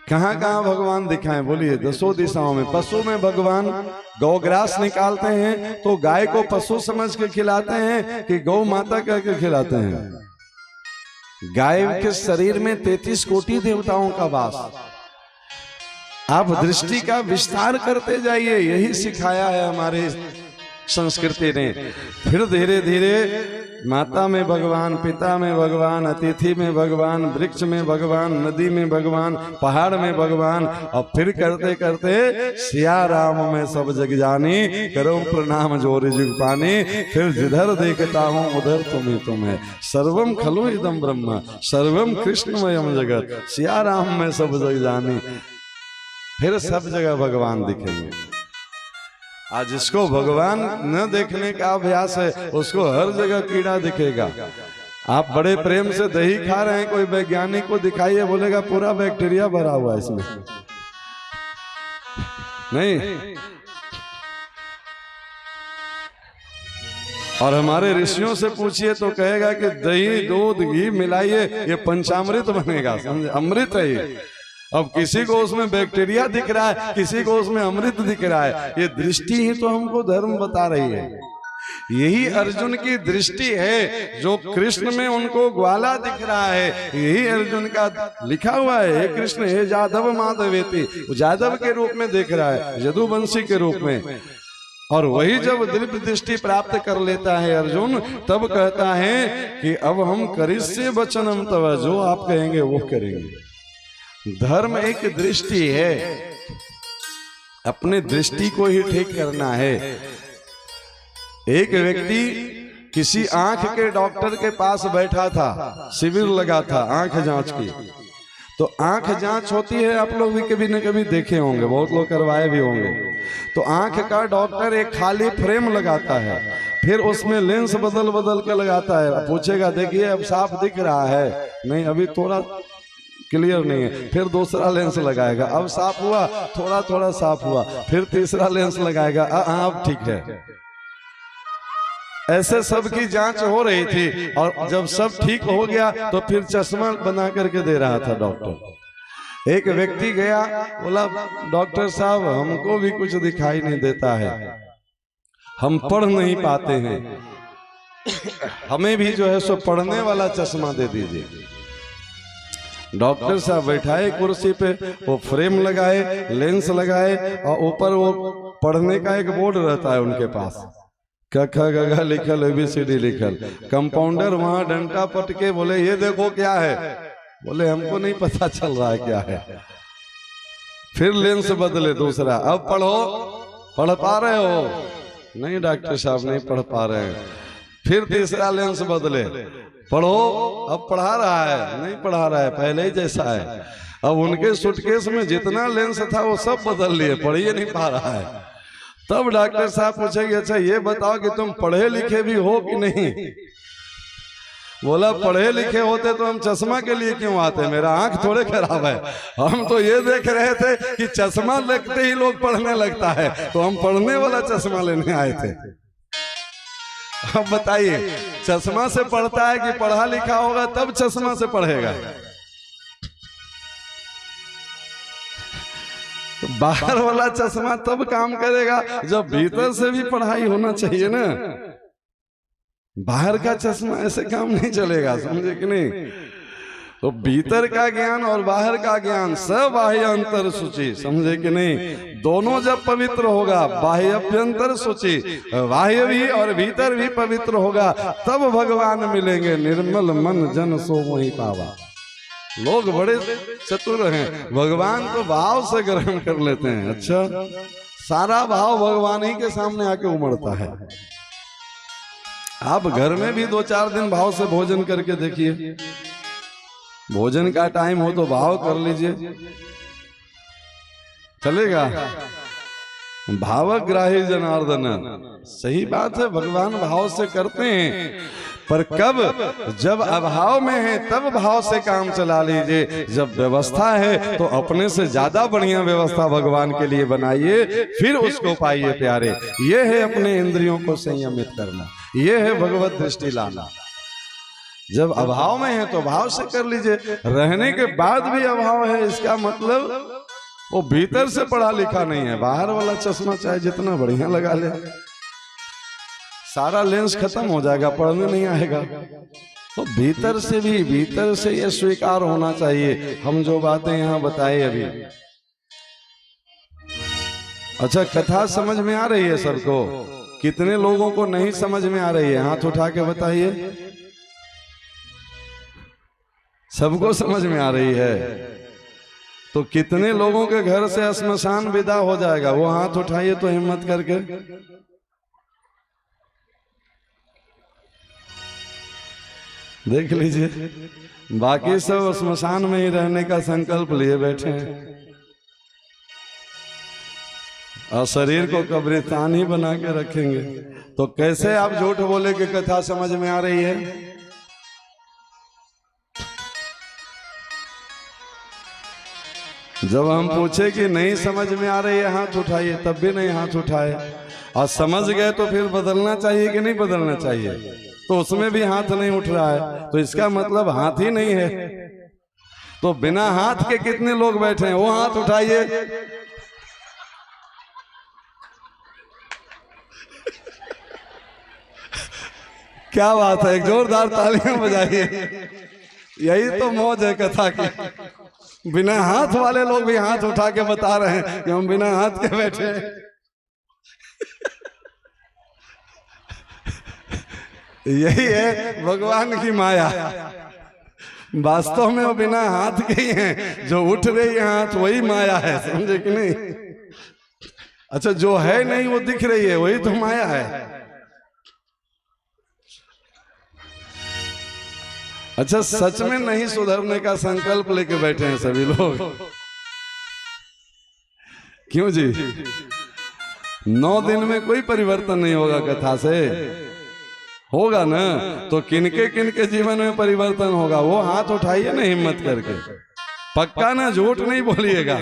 कहां कहां भगवान दिखाएं बोलिए? 10 दिशाओं में। पशु में भगवान, गौग्रास निकालते हैं तो गाय को पशु समझ के खिलाते हैं कि गौ माता करके खिलाते हैं? गाय के शरीर में 33 कोटि देवताओं का वास। आप दृष्टि का विस्तार करते जाइए, यही सिखाया है हमारे संस्कृति ने। फिर धीरे धीरे माता में भगवान, पिता में भगवान, अतिथि में भगवान, वृक्ष में भगवान, नदी में भगवान, पहाड़ में भगवान, और फिर करते करते सिया राम में सब जग जानी, करो प्रणाम जोर जुग पानी। फिर जिधर देखता हूँ उधर तुम है, सर्वम खलु इदम ब्रह्म सर्वम कृष्णमयम जगत, सिया राम में सब जग जानी। फिर सब जगह भगवान दिखेंगे। आज जिसको भगवान न देखने का अभ्यास है उसको हर जगह कीड़ा दिखेगा। आप बड़े प्रेम से दही खा रहे हैं, कोई वैज्ञानिक को दिखाइए, बोलेगा पूरा बैक्टीरिया भरा हुआ है इसमें। नहीं, और हमारे ऋषियों से पूछिए तो कहेगा कि दही दूध घी मिलाइए ये पंचामृत बनेगा, समझे, अमृत है ये। अब किसी को उसमें बैक्टीरिया दिख रहा है, किसी को उसमें अमृत दिख रहा है। ये दृष्टि ही तो हमको धर्म बता रही है। यही अर्जुन की दृष्टि है, जो कृष्ण में उनको ग्वाला दिख रहा है, यही अर्जुन का लिखा हुआ है, हे कृष्ण हे जादव माधवेति, जादव के रूप में देख रहा है, यदुवंशी के रूप में। और वही जब दिव्य दृष्टि प्राप्त कर लेता है अर्जुन, तब कहता है कि अब हम करिष्ये वचनम तव, जो आप कहेंगे वो करेंगे। धर्म एक दृष्टि है, अपने दृष्टि को ही ठीक करना है। एक व्यक्ति किसी आंख के डॉक्टर के पास बैठा था, शिविर लगा था आंख जांच की। तो आंख जांच होती है, आप लोग भी कभी न कभी देखे होंगे, बहुत लोग करवाए भी होंगे। तो आंख का डॉक्टर एक खाली फ्रेम लगाता है, फिर उसमें लेंस बदल बदल के लगाता है। पूछेगा देखिए अब साफ दिख रहा है, नहीं अभी थोड़ा क्लियर नहीं है, फिर दूसरा लेंस लगाएगा, अब साफ हुआ, थोड़ा थोड़ा साफ हुआ, फिर तीसरा लेंस लगाएगा, अब ठीक है। ऐसे सबकी जांच हो रही थी, और जब सब ठीक हो गया तो फिर चश्मा बना करके दे रहा था डॉक्टर। एक व्यक्ति गया, बोला डॉक्टर साहब हमको भी कुछ दिखाई नहीं देता है, हम पढ़ नहीं पाते हैं, हमें भी जो है सो पढ़ने वाला चश्मा दे दीजिए। डॉक्टर साहब बैठाए कुर्सी पे, वो फ्रेम लगाए, लेंस लगाए, और ऊपर वो पढ़ने का एक बोर्ड रहता है उनके पास, क ख ग घ लिखल, ABCD लिखल। कंपाउंडर वहां डंडा पटके बोले ये देखो क्या है, बोले हमको नहीं पता चल रहा है क्या है। फिर लेंस बदले दूसरा, अब पढ़ो, पढ़ पा रहे हो? नहीं डॉक्टर साहब नहीं पढ़ पा रहे हैं। फिर तीसरा लेंस बदले, पढ़ो, अब पढ़ा रहा है? नहीं पढ़ा रहा है, पहले ही जैसा है। अब उनके सूटकेस में जितना लेंस था वो सब बदल लिए, पढ़ ही नहीं पा रहा है। तब डॉक्टर साहब पूछेंगे अच्छा ये बताओ कि तुम पढ़े लिखे भी हो कि नहीं? बोला पढ़े लिखे होते तो हम चश्मा के लिए क्यों आते, मेरा आंख थोड़े खराब है, हम तो ये देख रहे थे कि चश्मा लगते ही लोग पढ़ने लगता है, तो हम पढ़ने वाला चश्मा लेने आए थे। अब बताइए चश्मा से पढ़ता है कि पढ़ा लिखा होगा तब चश्मा से पढ़ेगा? तो बाहर वाला चश्मा तब काम करेगा जब भीतर से भी पढ़ाई होना चाहिए ना। बाहर का चश्मा ऐसे काम नहीं चलेगा, समझे कि नहीं? तो भीतर का ज्ञान और बाहर का ज्ञान सब बाह्य अंतर सूची, समझे कि नहीं? दोनों जब पवित्र होगा, बाह्य अभ्यंतर सूची, बाह्य भी और भीतर भी पवित्र होगा, तब भगवान मिलेंगे। निर्मल मन जन सो मोहि पावा। लोग बड़े चतुर हैं, भगवान तो भाव से ग्रहण कर लेते हैं। अच्छा, सारा भाव भगवान ही के सामने आके उमड़ता है। आप घर में भी 2-4 दिन भाव से भोजन करके देखिए, भोजन का टाइम हो तो भाव कर लीजिए, चलेगा? भावग्राही जनार्दन, सही बात है, भगवान भाव से करते हैं, पर कब? जब अभाव में है तब भाव से काम चला लीजिए। जब व्यवस्था है तो अपने से ज्यादा बढ़िया व्यवस्था भगवान के लिए बनाइए, फिर उसको पाइए प्यारे। ये है अपने इंद्रियों को संयमित करना, ये है भगवत दृष्टि लाना। जब अभाव में है तो भाव से कर लीजिए, रहने के बाद भी अभाव है, इसका मतलब वो भीतर से पढ़ा लिखा नहीं है। बाहर वाला चश्मा चाहे जितना बढ़िया लगा ले, सारा लेंस खत्म हो जाएगा, पढ़ने नहीं आएगा। तो भीतर से भी, भीतर से ये स्वीकार होना चाहिए हम जो बातें यहाँ बताए अभी। अच्छा, कथा समझ में आ रही है सबको? कितने लोगों को नहीं समझ में आ रही है? हाथ उठा के बताइए। सबको समझ में आ रही है। तो कितने लोगों के घर से श्मशान विदा हो जाएगा? वो हाथ उठाइए तो हिम्मत करके। देख लीजिए, बाकी सब श्मशान में ही रहने का संकल्प लिए बैठे हैं और शरीर को कब्रिस्तान ही बना के रखेंगे। तो कैसे आप झूठ बोले कि कथा समझ में आ रही है? जब हम पूछे कि नहीं समझ में आ रही है हाथ उठाइए, तब भी नहीं हाथ उठाए। और समझ गए तो फिर बदलना चाहिए कि नहीं बदलना चाहिए? तो उसमें भी हाथ नहीं उठ रहा है, तो इसका मतलब हाथ ही नहीं है। तो बिना हाथ के कितने लोग बैठे हैं? वो हाथ उठाइए। क्या बात है, एक जोरदार तालियां बजाइए। यही तो मौज है कथा की। बिना हाथ वाले लोग भी हाथ उठा के बता रहे हैं कि हम बिना हाथ के बैठे हैं। यही है भगवान की माया। वास्तव में वो बिना हाथ के ही हैं। जो उठ रही है हाथ वही माया है, समझे कि नहीं? अच्छा, जो है नहीं वो दिख रही है, वही तो माया है। अच्छा, सच में नहीं सुधरने का संकल्प लेके बैठे हैं सभी लोग। क्यों जी? 9 दिन में कोई परिवर्तन नहीं होगा कथा से? होगा ना? तो किनके किनके जीवन में परिवर्तन होगा? वो हाथ उठाइए ना हिम्मत करके। पक्का ना, झूठ नहीं बोलिएगा।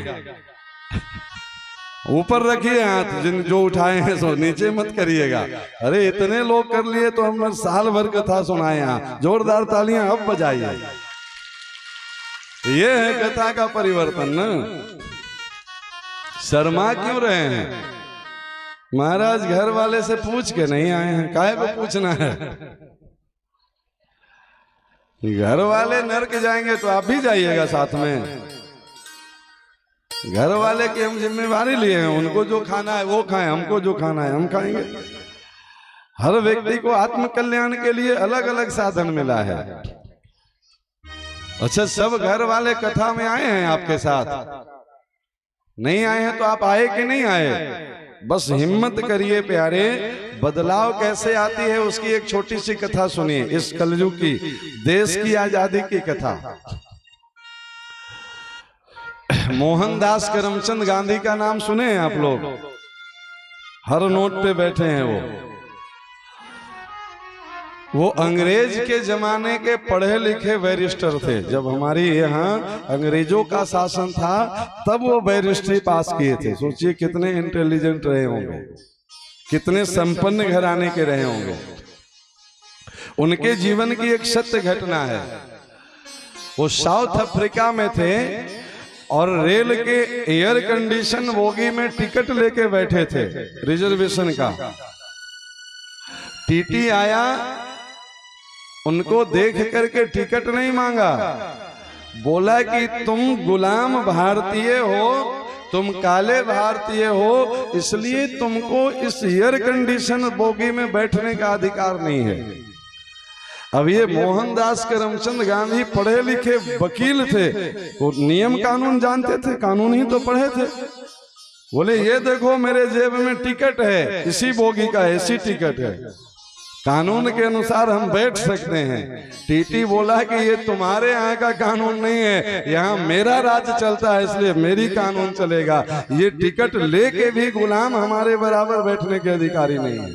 ऊपर रखिए हाथ, जिन जो उठाए हैं सो नीचे मत करिएगा। अरे इतने लोग कर लिए तो हम साल भर कथा सुनाए यहाँ। जोरदार तालियां अब बजाइए। ये है कथा का परिवर्तन ना। शर्मा क्यों रहे हैं? महाराज घर वाले से पूछ के नहीं आए हैं। काहे को पूछना है? घर वाले नरक जाएंगे तो आप भी जाइएगा साथ में। घर वाले की हम जिम्मेवारी लिए हैं। उनको जो खाना है वो खाएं, हमको जो खाना है हम खाएंगे। हर व्यक्ति को आत्म कल्याण के लिए अलग अलग साधन मिला है। अच्छा, सब घर वाले कथा में आए हैं आपके साथ? नहीं आए हैं तो आप आए कि नहीं आए? बस हिम्मत करिए प्यारे। बदलाव कैसे आती है उसकी एक छोटी सी कथा सुनिए। इस कलयुग की, देश की आजादी की कथा। मोहनदास करमचंद गांधी का नाम सुने हैं आप लोग? हर नोट पे बैठे हैं वो अंग्रेज के जमाने के पढ़े लिखे बैरिस्टर थे। जब हमारी यहाँ अंग्रेजों का शासन था तब वो बैरिस्ट्री पास किए थे। सोचिए कितने इंटेलिजेंट रहे होंगे, कितने संपन्न घराने के रहे होंगे। उनके जीवन की एक सत्य घटना है। वो साउथ अफ्रीका में थे और रेल के एयर कंडीशन बोगी में टिकट लेके बैठे थे रिजर्वेशन का। टीटी आया, उनको देख करके टिकट नहीं मांगा, बोला कि तुम गुलाम भारतीय हो, तुम काले भारतीय हो, इसलिए तुमको इस एयर कंडीशन बोगी में बैठने का अधिकार नहीं है। अब ये मोहनदास करमचंद गांधी पढ़े लिखे वकील थे, वो नियम कानून जानते थे, कानून ही तो पढ़े थे। बोले ये देखो मेरे जेब में टिकट है, इसी बोगी का एसी टिकट है, कानून के अनुसार हम बैठ सकते हैं। टीटी बोला कि ये तुम्हारे यहाँ का कानून नहीं है, यहाँ मेरा राज्य चलता है इसलिए मेरी कानून चलेगा। ये टिकट लेके भी गुलाम हमारे बराबर बैठने के अधिकारी नहीं है।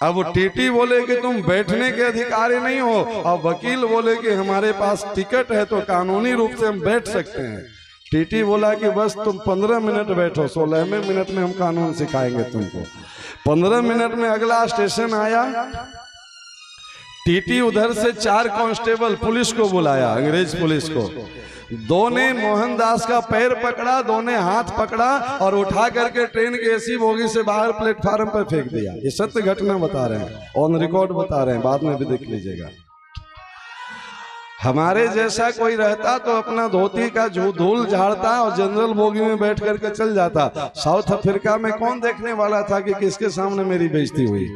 अब टीटी बोले कि तुम बैठने के अधिकारी नहीं हो, और वकील बोले कि हमारे पास टिकट है तो कानूनी रूप से हम बैठ सकते हैं। टीटी बोला कि बस तुम 15 मिनट बैठो, 16वें मिनट में हम कानून सिखाएंगे तुमको। 15 मिनट में अगला स्टेशन आया। टीटी उधर से 4 कांस्टेबल पुलिस को बुलाया, अंग्रेज पुलिस को। दो ने मोहनदास का पैर पकड़ा, दो ने हाथ पकड़ा और उठा करके ट्रेन के एसी बोगी से बाहर प्लेटफार्म पर फेंक दिया। ये सत्य घटना बता रहे हैं, ऑन रिकॉर्ड बता रहे हैं, बाद में भी देख लीजिएगा। हमारे जैसा कोई रहता तो अपना धोती का जो धूल झाड़ता और जनरल बोगी में बैठ करके चल जाता। साउथ अफ्रीका में कौन देखने वाला था कि किसके सामने मेरी बेइज्जती हुई।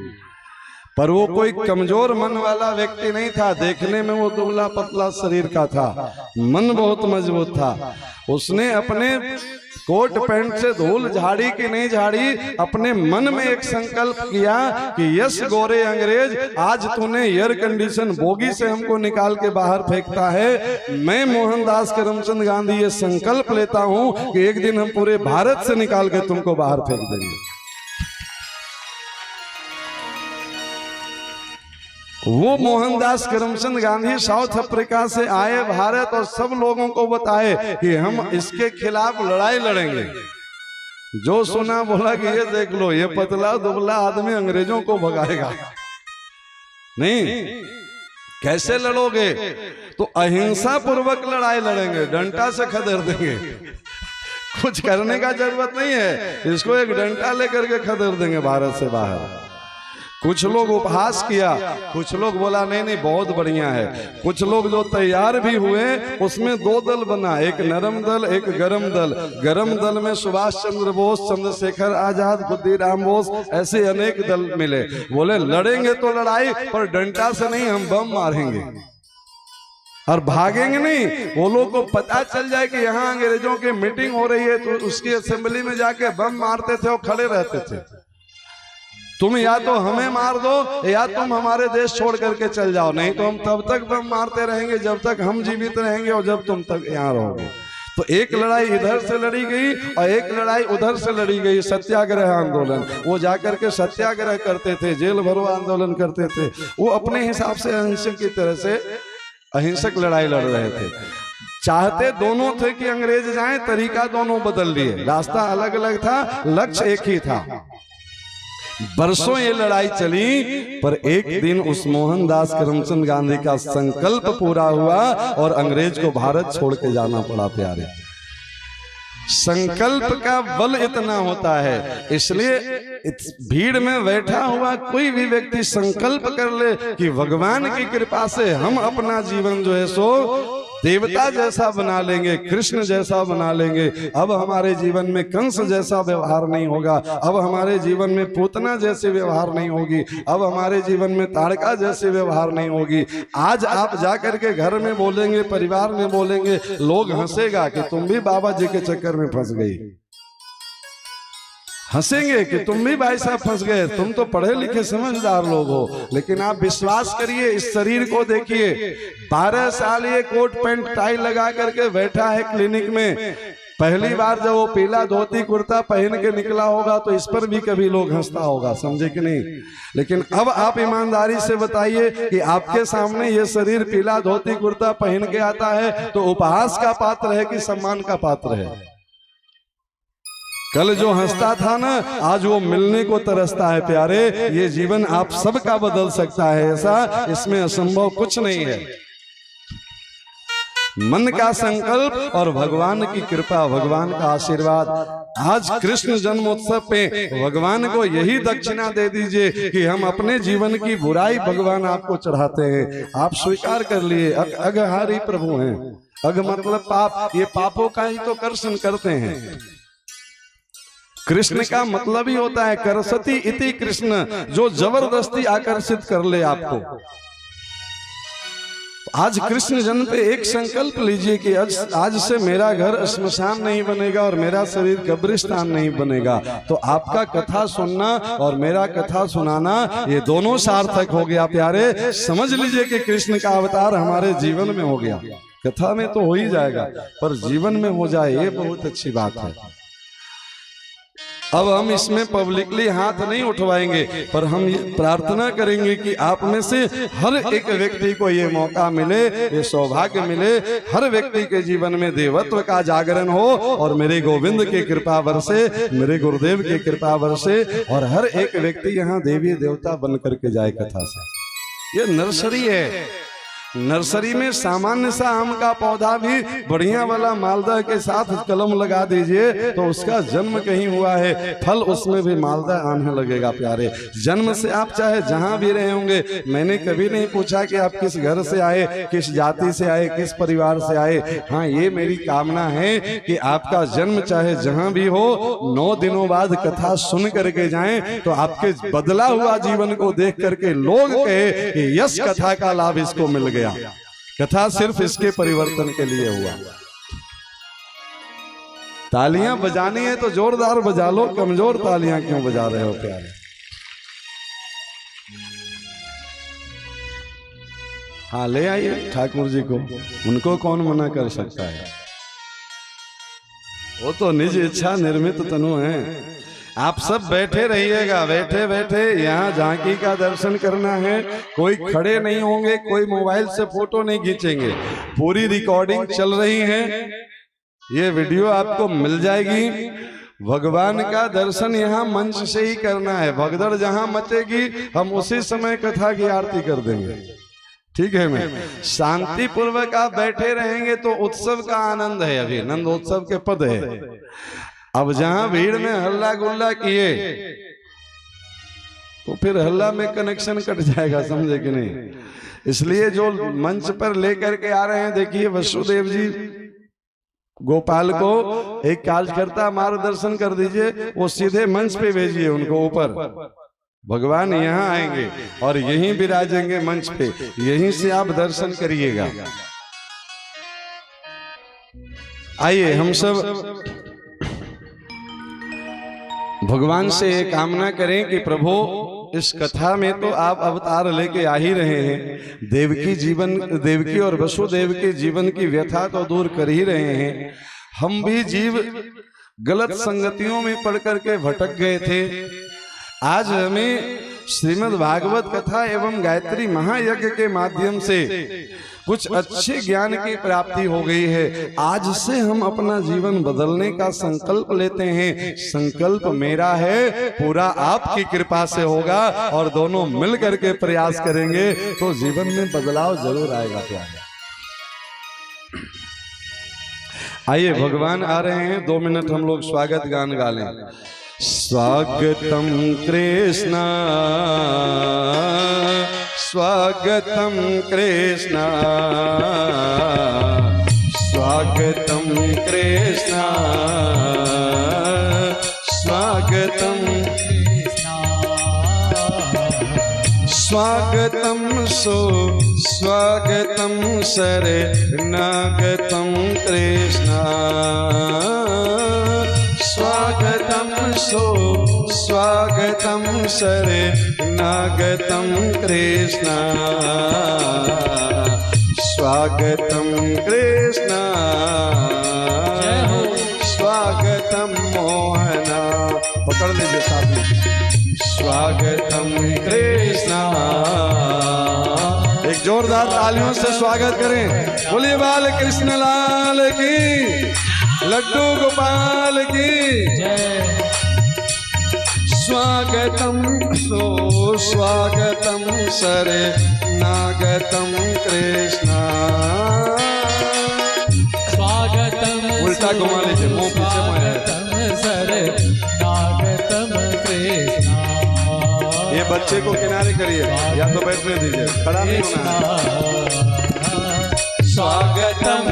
पर वो कोई कमजोर मन वाला व्यक्ति नहीं था, देखने में वो दुबला पतला शरीर का था, मन बहुत मजबूत था। उसने अपने कोट पैंट से धूल झाड़ी कि नहीं झाड़ी, अपने मन में एक संकल्प किया कि यस गोरे अंग्रेज, आज तूने एयर कंडीशन बोगी से हमको निकाल के बाहर फेंकता है, मैं मोहनदास करमचंद गांधी ये संकल्प लेता हूं कि एक दिन हम पूरे भारत से निकाल के तुमको बाहर फेंक देंगे। वो मोहनदास करमचंद गांधी साउथ अफ्रीका से आए भारत और सब लोगों को बताए कि हम इसके खिलाफ लड़ाई लड़ेंगे। जो सुना बोला कि ये देख लो, ये पतला दुबला आदमी अंग्रेजों को भगाएगा। नहीं, कैसे लड़ोगे? तो अहिंसा पूर्वक लड़ाई लड़ेंगे, डंडा से खदेड़ देंगे। कुछ करने का जरूरत नहीं है, इसको एक डंडा लेकर के खदेड़ देंगे भारत से बाहर। कुछ लोग उपहास किया, कुछ लोग बोला नहीं नहीं बहुत बढ़िया है। कुछ लोग जो तैयार भी हुए उसमें दो दल बना, एक नरम दल एक गरम दल। गरम दल में सुभाष चंद्र बोस, चंद्रशेखर आजाद, खुद्दीराम बोस, ऐसे अनेक दल मिले। बोले लड़ेंगे तो लड़ाई पर डंडा से नहीं, हम बम मारेंगे और भागेंगे नहीं। वो लोग को पता चल जाए कि यहाँ अंग्रेजों की मीटिंग हो रही है तो उसकी असेंबली में जाके बम मारते थे और खड़े रहते थे। तुम या तो हमें मार दो या तुम हमारे देश छोड़ करके चल जाओ, नहीं तो हम तब तक बम मारते रहेंगे जब तक हम जीवित रहेंगे और जब तुम तक यहाँ रहोगे। तो एक लड़ाई इधर से लड़ी गई और एक लड़ाई उधर से लड़ी गई, सत्याग्रह आंदोलन। वो जाकर के सत्याग्रह करते थे, जेल भरो आंदोलन करते थे। वो अपने हिसाब से अहिंसक की तरह से अहिंसक लड़ाई लड़ रहे थे। चाहते दोनों थे कि अंग्रेज जाएं, तरीका दोनों बदल लिए, रास्ता अलग अलग था, लक्ष्य एक ही था। बरसों ये लड़ाई चली, पर एक दिन उस मोहनदास करमचंद गांधी का संकल्प पूरा हुआ और अंग्रेज को भारत छोड़ के जाना पड़ा। प्यारे, संकल्प का बल इतना होता है, इसलिए भीड़ में बैठा हुआ कोई भी व्यक्ति संकल्प कर ले कि भगवान की कृपा से हम अपना जीवन जो है सो देवता जैसा बना लेंगे, कृष्ण जैसा बना लेंगे। अब हमारे जीवन में कंस जैसा व्यवहार नहीं होगा, अब हमारे जीवन में पूतना जैसे व्यवहार नहीं होगी, अब हमारे जीवन में ताड़का जैसे व्यवहार नहीं होगी। आज आप जाकर के घर में बोलेंगे, परिवार में बोलेंगे, लोग हंसेगा कि तुम भी बाबा जी के चक्कर में फंस गई। हंसेंगे कि तुम भी भाई साहब फंस गए, तुम तो पढ़े लिखे समझदार लोग हो। लेकिन आप विश्वास करिए, इस शरीर को देखिए, 12 साल ये कोट पैंट टाई लगा करके बैठा है क्लिनिक में। पहली बार जब वो पीला धोती कुर्ता पहन के निकला होगा तो इस पर भी कभी लोग हंसता होगा, समझे कि नहीं? लेकिन अब आप ईमानदारी से बताइए कि आपके सामने ये शरीर पीला धोती कुर्ता पहन के आता है तो उपहास का पात्र है कि सम्मान का पात्र है? कल जो हंसता था ना, आज वो मिलने को तरसता है। प्यारे, ये जीवन आप सबका बदल सकता है, ऐसा इसमें असंभव कुछ नहीं है। मन का संकल्प और भगवान की कृपा, भगवान का आशीर्वाद। आज कृष्ण जन्मोत्सव पे भगवान को यही दक्षिणा दे दीजिए कि हम अपने जीवन की बुराई भगवान आपको चढ़ाते हैं, आप स्वीकार कर लिए। अघहारी प्रभु हैं। अघ मतलब पाप, ये पापों का ही तो कर्षण करते हैं। कृष्ण का मतलब ही होता है करसती इति कृष्ण, जो जबरदस्ती आकर्षित कर ले आपको। आज कृष्ण जन्म पे एक संकल्प लीजिए कि आज से मेरा घर श्मशान नहीं बनेगा और मेरा शरीर कब्रिस्तान नहीं बनेगा। तो आपका कथा सुनना और मेरा कथा सुनाना, ये दोनों सार्थक हो गया। प्यारे, समझ लीजिए कि कृष्ण का अवतार हमारे जीवन में हो गया। कथा में तो हो ही जाएगा, पर जीवन में हो जाए, ये बहुत अच्छी बात है। अब हम इसमें पब्लिकली हाथ नहीं उठवाएंगे, पर हम ये प्रार्थना करेंगे कि आप में से हर एक व्यक्ति को ये मौका मिले, ये सौभाग्य मिले, हर व्यक्ति के जीवन में देवत्व का जागरण हो और मेरे गोविंद की कृपा बरसे, मेरे गुरुदेव की कृपा बरसे और हर एक व्यक्ति यहाँ देवी देवता बन करके जाए कथा से। ये नर्सरी है। नर्सरी में सामान्य सा आम का पौधा भी बढ़िया वाला मालदा के साथ कलम लगा दीजिए तो उसका जन्म कहीं हुआ है, फल उसमें भी मालदा आने लगेगा प्यारे। जन्म से आप चाहे जहां भी रहे होंगे, मैंने कभी नहीं पूछा कि आप किस घर से आए, किस जाति से आए, किस परिवार से आए। हाँ, ये मेरी कामना है कि आपका जन्म चाहे जहां भी हो, 9 दिनों बाद कथा सुन करके जाएं तो आपके बदला हुआ जीवन को देख करके लोग कहे कि यस, कथा का लाभ इसको मिल गया। कथा सिर्फ इसके परिवर्तन के लिए हुआ। तालियां बजानी है तो जोरदार बजा लो, कमजोर तालियां क्यों बजा रहे हो प्यारे। हाँ, ले आइए ठाकुर जी को, उनको कौन मना कर सकता है। वो तो निज इच्छा निर्मित तनु है। आप सब बैठे रहिएगा, बैठे बैठे यहाँ झांकी का दर्शन करना है। कोई खड़े नहीं होंगे, कोई मोबाइल से फोटो नहीं खींचेंगे। पूरी रिकॉर्डिंग चल रही है, ये वीडियो आपको मिल जाएगी। भगवान का दर्शन यहाँ मंच से ही करना है। भगदड़ जहाँ मचेगी हम उसी समय कथा की आरती कर देंगे, ठीक है। मैं शांति पूर्वक आप बैठे रहेंगे तो उत्सव का आनंद है। अभी नंदोत्सव के पद है। अब जहां भीड़ में हल्ला गुल्ला किए तो फिर हल्ला में कनेक्शन कट जाएगा, समझे कि नहीं। इसलिए जो मंच पर लेकर के आ रहे हैं, देखिए वसुदेव जी गोपाल को एक कार्यकर्ता मार्गदर्शन कर दीजिए, वो सीधे मंच पे भेजिए उनको ऊपर। भगवान यहाँ आएंगे और यहीं विराजेंगे मंच पे, यहीं से आप दर्शन करिएगा। आइए हम सब भगवान से ये कामना करें कि प्रभु इस कथा में तो आप अवतार लेके आ ही रहे हैं। देवकी और वसुदेव के जीवन की व्यथा तो दूर कर ही रहे हैं। हम भी जीव गलत संगतियों में पड़ करके भटक गए थे। आज हमें श्रीमद् भागवत कथा एवं गायत्री महायज्ञ के माध्यम से कुछ अच्छे ज्ञान की प्राप्ति हो गई है। आज से हम अपना जीवन बदलने का संकल्प लेते हैं। संकल्प मेरा है, पूरा आपकी कृपा से होगा और दोनों मिल करके प्रयास करेंगे तो जीवन में बदलाव जरूर आएगा प्यारे। आइए भगवान आ रहे हैं, 2 मिनट हम लोग स्वागत गान गा लें। स्वागतम कृष्ण स्वागतम कृष्ण स्वागतम कृष्ण स्वागतम स्वागतम स्वागतम शरणागतम कृष्ण स्वागतम स्वागतम शरणागतम कृष्ण स्वागतम कृष्ण स्वागतम मोहना। पकड़ लीजिए साथ में। स्वागतम कृष्ण। एक जोरदार तालियों से स्वागत करें। बोलिए बाल कृष्ण लाल की, लड्डू गोपाल की जय। स्वागतम स्वागतम शरणागतम कृष्ण स्वागतम। उल्टा घुमा लीजिए, मुंह पीछे मुड़े। शरणागतम कृष्ण। ये बच्चे को किनारे करिए या तो बैठने दीजिए, खड़ा नहीं होना है। स्वागतम।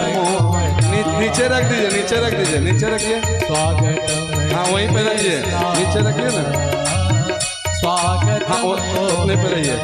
नीचे रख दीजिए, नीचे रख दीजिए, नीचे रखिए। स्वागतम। हाँ वहीं पे रखिए, नीचे रखिए ना। स्वागत। हाँ उतने पे रहिए।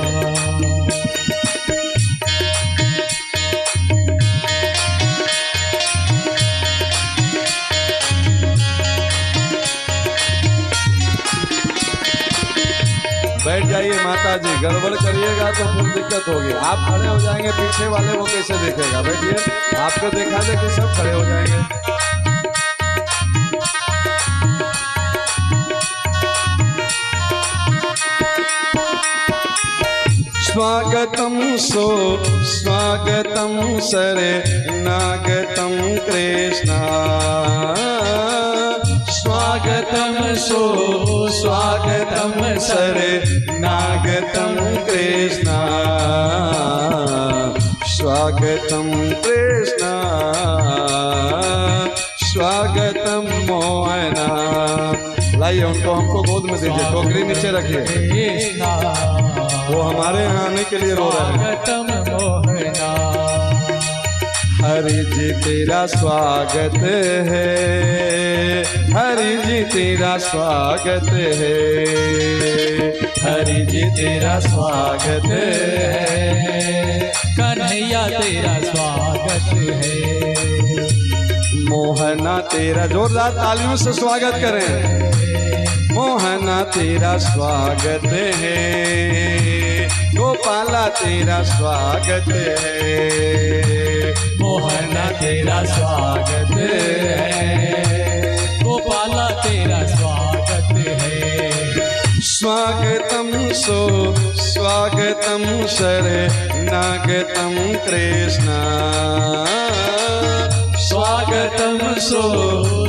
बैठ जाइए माता जी, गड़बड़ करिएगा तो फिर दिक्कत होगी। आप खड़े हो जाएंगे, पीछे वाले वो कैसे देखेगा। बैठिए, आपको देखा दे कि सब खड़े हो जाएंगे। स्वागतम स्वागतम शरणागतम कृष्ण स्वागतम स्वागतम शरणागतम कृष्ण स्वागतम कृष्ण स्वागतम मोहना। लाइए उनको हमको गोद में दीजिए, टोकरी नीचे रखिए, वो हमारे यहाँ आने के लिए रो रहे हैं। हरि जी तेरा स्वागत है, हरि जी तेरा स्वागत है, हरि जी तेरा स्वागत है, कन्हैया तेरा स्वागत है। मोहना तेरा, जोरदार तालियों से स्वागत करें। मोहना तेरा स्वागत है, गोपाला तेरा स्वागत है, मोहना तेरा स्वागत है, गोपाला तेरा स्वागत है। स्वागतम सो स्वागतम शरणागतम कृष्ण, स्वागतम सो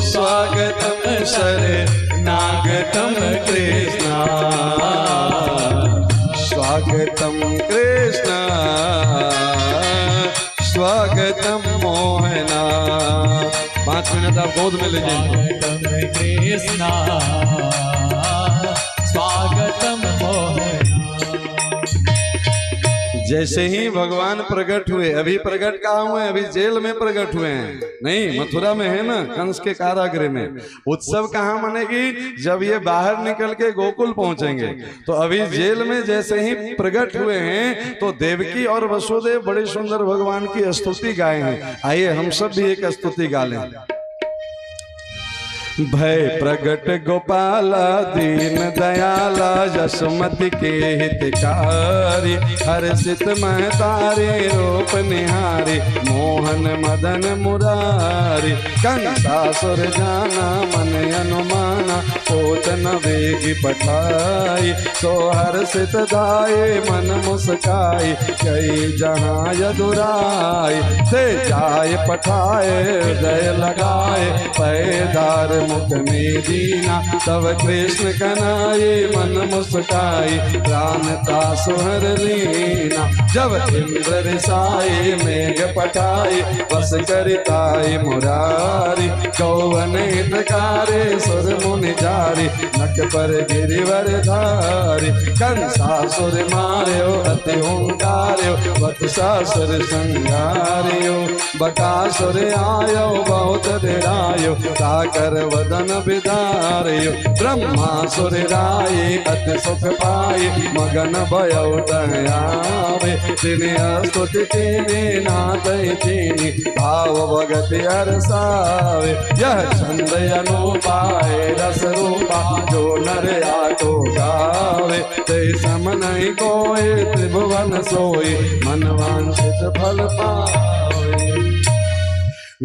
स्वागतम शरणागतम कृष्ण, स्वागतम कृष्ण स्वागतम मोहना। 5 मिनट आप गोद में लीजिए। स्वागतम कृष्णा, स्वागतम मोहना। जैसे ही भगवान प्रकट हुए, अभी प्रकट कहाँ हुए? अभी जेल में प्रकट हुए हैं, नहीं मथुरा में है ना, कंस के कारागृह में। उत्सव कहाँ मनेगी? जब ये बाहर निकल के गोकुल पहुंचेंगे। तो अभी जेल में जैसे ही प्रकट हुए हैं तो देवकी और वसुदेव बड़े सुंदर भगवान की स्तुति गाए हैं। आइए हम सब भी एक स्तुति गा लें। भय प्रगट गोपाला दीन दयाला यशोमति के हितकारी, हर्षित महतारे रूप निहारी, मोहन मदन मुरारी, कंसासुर जाना मन अनुमाना, पोतन वेगी पठाई, सो हर्षित धाये मन मुस्काई, कई जहाँ यदुराई, ते जाय पठाए हृदय लगाए, पैदार मुख में दीना, तब कृष्ण कनाए मन मुस्काई, प्राणता सुहर लीना, जब इंद्र रिसाए मेघ पठाए, बस करिताई मुरारी, कौवन हितकारे सुर मुनि जारी, नक पर गिरिवर धारी, कंसासुर मार्यो अति ओंकार्यो, वत्सासुर संगार्यो, बकासुर आयो बहुत डेरायो, ताकर वदन विदार्यो, ब्रह्मासुर राये अति सुख पाए, मगन भयो दयावे, तिने स्तुति तिने नाथै तिनि, भाव भगति हरसावे, यह छंद अनुपाए रस रूपा, जो नर आको गावे, ते सम नहीं कोई त्रिभुवन सोई, मन वांछित फल पावे।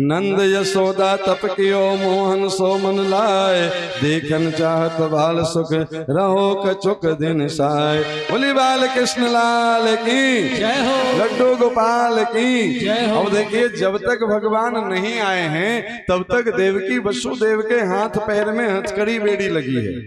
नंद यशोदा तप कियो मोहन सो मन लाए, देखन चाहत बाल सुख रहो कछुक दिन साय। बोली बाल कृष्ण लाल की जय हो, लड्डू गोपाल की जय हो। अब देखिए, जब तक भगवान नहीं आए हैं तब तक देवकी वसुदेव के हाथ पैर में हथकड़ी बेड़ी लगी है,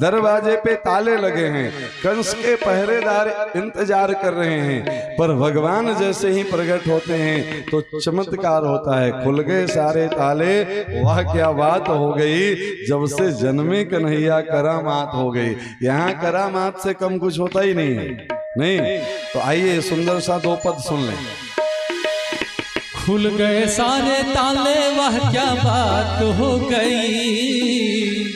दरवाजे पे ताले लगे हैं, कंस के पहरेदार इंतजार कर रहे हैं। पर भगवान जैसे ही प्रकट होते हैं तो चमत्कार होता है, खुल गए सारे ताले। वाह क्या बात हो गई, जब से जन्मे कन्हैया करामात हो गई। यहाँ करामात से कम कुछ होता ही नहीं है, नहीं। तो आइए सुंदर सा 2 पद सुन लें। खुल गए सारे ताले, वह क्या बात हो गई,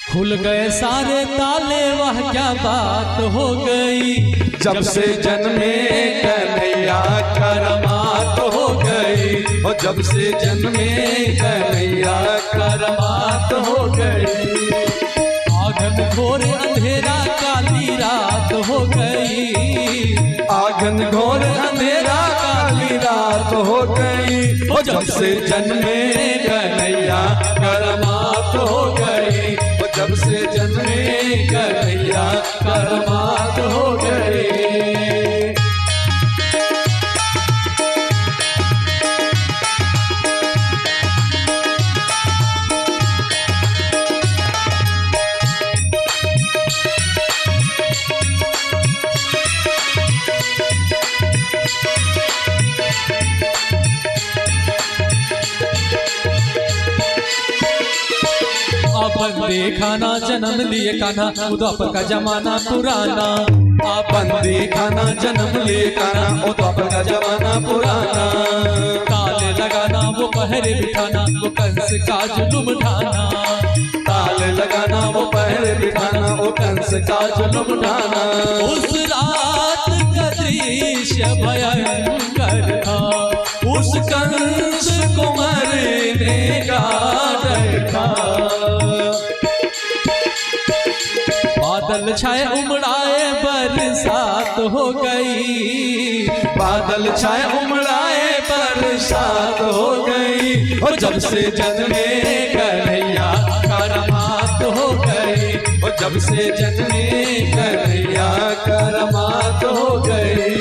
खुल गए सारे ताले, वह क्या बात हो गई, जब से जन्मे कन्हैया करामात हो गई, और जब से जन्मे कन्हैया करामात हो गई। आंगन घोर अंधेरा काली रात हो गई, आंगन घोर अंधेरा काली रात हो गई, और जब से जन्मे कन्हैया करामात हो गई, और जब से जन्मे कन्हैया करामात हो गई। आपन देखाना जन्म लिए कान्हा वो द्वापर का जमाना पुराना। आपन देखाना जन्म लिए कान्हा वो द्वापर का जमाना पुराना। ताले लगाना वो पहरे बिठाना वो कंस का जुलुम ढाना। ताले लगाना वो पहरे बिठाना वो कंस का जुलुम ढाना। उस रात का दृश्य भयंकर था, उस कंस को मरने का डर था। बादल छाए उमड़ाए बरसात हो गई। बादल छाए उमड़ाए बरसात हो गई। और जब से जन्मे कन्हैया करमात हो गई। और जब से जन्मे कन्हैया करमात हो गई।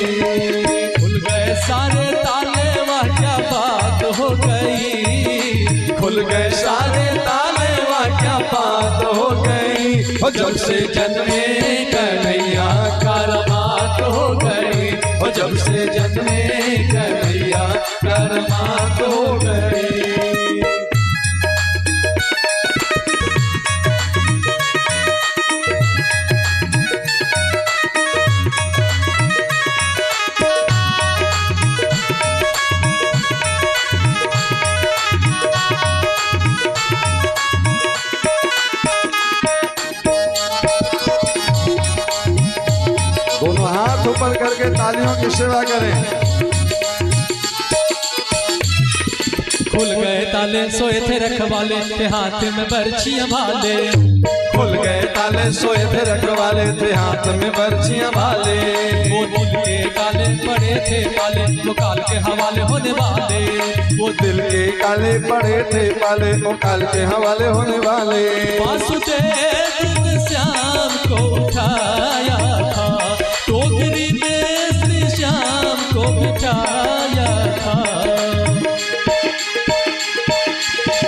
खुल गए सारे ताले वाह क्या बात हो गई। खुल गए सारे ताले वाह क्या बात हो गई। और जब से जन्मे कन्हैया करमात हो गई। और जब से जन्मे कन्हैया करमात हो गई। दोनों हाथ ऊपर करके तालियों की सेवा करें। खुल गए ताले सोए थे रखवाले थे हाथ में बर्छियां भाले। खुल गए ताले सोए थे रखवाले थे हाथ में बर्छियां भाले। वो दिल के काले पड़े थे पाले वो काल के हवाले होने वाले। वो दिल के काले पड़े थे पाले वो काल के हवाले होने वाले। वासुदेव श्याम को उठाया था, टोकरी ने श्री श्याम को बिठाया था।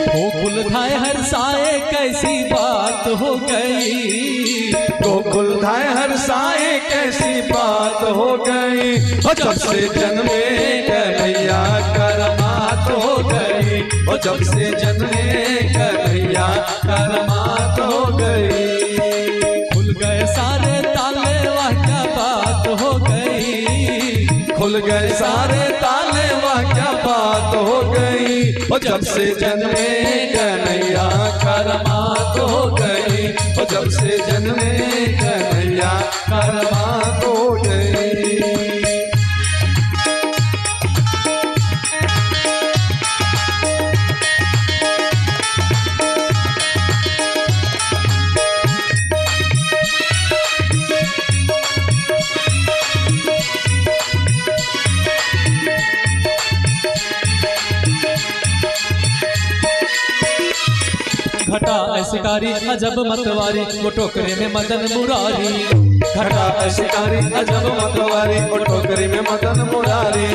गोकुल धाए हर साए कैसी बात हो गई। गोकुल धाए हर साए कैसी बात हो गई। और जब से जन्मे कन्हैया करमात हो गई। और जब से जन्मे कन्हैया करमात हो गई। खुल गए सारे ताले वाह क्या बात हो गई। खुल गए सारे ताले वाह क्या बात हो गई। और जब से जन्मे कन्हैया करमात हो गई। और जब से जन्मे कन्हैया करमात हो गई। घटा शिकारी अजब मतवारी वो टोकरे में मदन मुरारी। घटा शिकारी अजब मतवारी वो टोकरी में मदन मुरारी।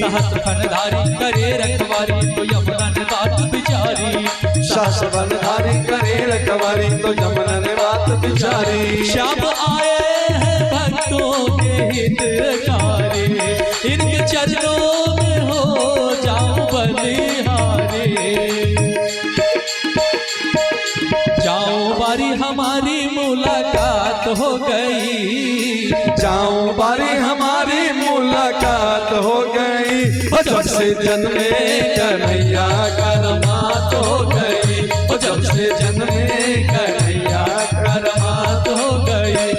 सहस फनधारी करे रखवारी तो यमुना ने बात बिचारी। सास बनधारी करे रखवारी तो यमुना ने बात बिचारी। श्याम आए हैं भक्तों के हितकारी, इनके चरणों में हो जाऊं बलिहारी। जाओ बारी हमारी मुलाकात हो गई। जाऊं बारी हमारी मुलाकात हो गई। और जब से जन्मे कन्हैया करमात हो गई। और जब से जन्मे कन्हैया करमात हो गई।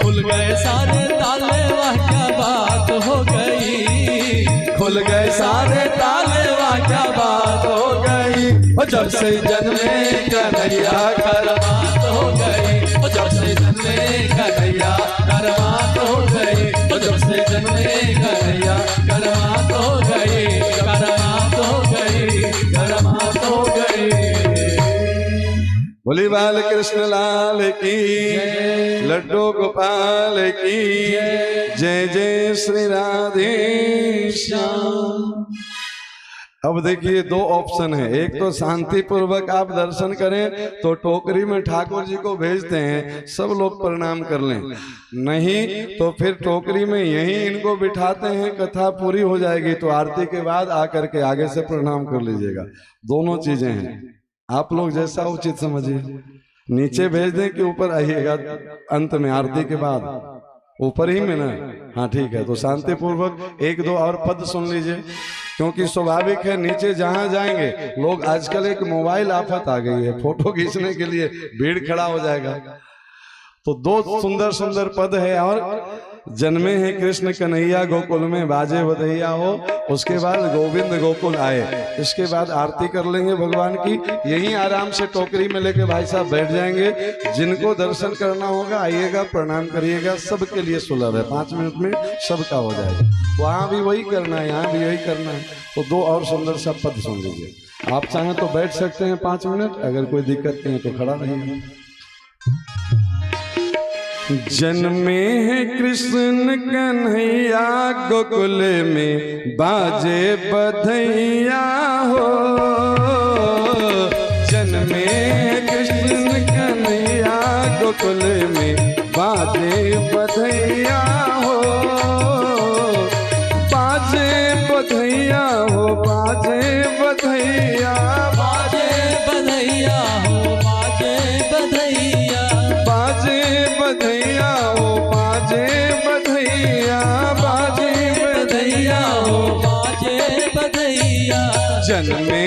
खुल गए सारे ताले वाह क्या बात हो गई। खुल गए सारे ताले वाह क्या बात हो गई। और जब से जन्मे कन्हैया करमात हो गई। और जब से जन्मे कन्हैया करमात हो गई। और जब से जन्मे कन्हैया करमात हो गई। करमात हो गई। करमात हो गई। बोली बाल कृष्ण लाल की लड्डू गोपाल की जय जय श्री राधे श्याम। अब देखिए दो ऑप्शन है। एक तो शांति पूर्वक आप दर्शन करें तो टोकरी में ठाकुर जी को भेजते हैं, सब लोग प्रणाम कर लें। नहीं तो फिर टोकरी में यहीं इनको बिठाते हैं, कथा पूरी हो जाएगी तो आरती के बाद आकर के आगे से प्रणाम कर लीजिएगा। दोनों चीजें हैं। आप लोग जैसा उचित समझिए, नीचे भेज दें कि ऊपर आइएगा अंत में आरती के बाद, ऊपर ही में ना। हाँ ठीक है, तो शांति पूर्वक एक दो और पद सुन लीजिए, क्योंकि स्वाभाविक है नीचे जहां जाएंगे लोग, आजकल एक मोबाइल आफत आ गई है, फोटो खींचने के लिए भीड़ खड़ा हो जाएगा। तो दो सुंदर सुंदर पद है, और जन्मे हैं कृष्ण कन्हैया गोकुल में बाजे बधैया हो, उसके बाद गोविंद गोकुल आए, इसके बाद आरती कर लेंगे भगवान की। यहीं आराम से टोकरी में लेके भाई साहब बैठ जाएंगे। जिनको दर्शन करना होगा आइएगा, प्रणाम करिएगा, सबके लिए सुलभ है, 5 मिनट में सबका हो जाएगा। वहाँ भी वही करना है, यहाँ भी यही करना है। तो दो और सुंदर सा पद सुन लीजिए। आप चाहें तो बैठ सकते हैं 5 मिनट, अगर कोई दिक्कत नहीं तो खड़ा रहिए। जन्मे हैं कृष्ण कन्हैया गोकुल में बाजे बधैया हो, जन्मे हैं कृष्ण कन्हैया गोकुल में बाजे बधैया हो, बाजे बधैया हो, बाजे बधैया, बाजे बधैया हो, बाजे बधैया, बाजे बधैया हो, बाजे बधैया, बाजे बधैया हो, बाजे बधैया। जन्मे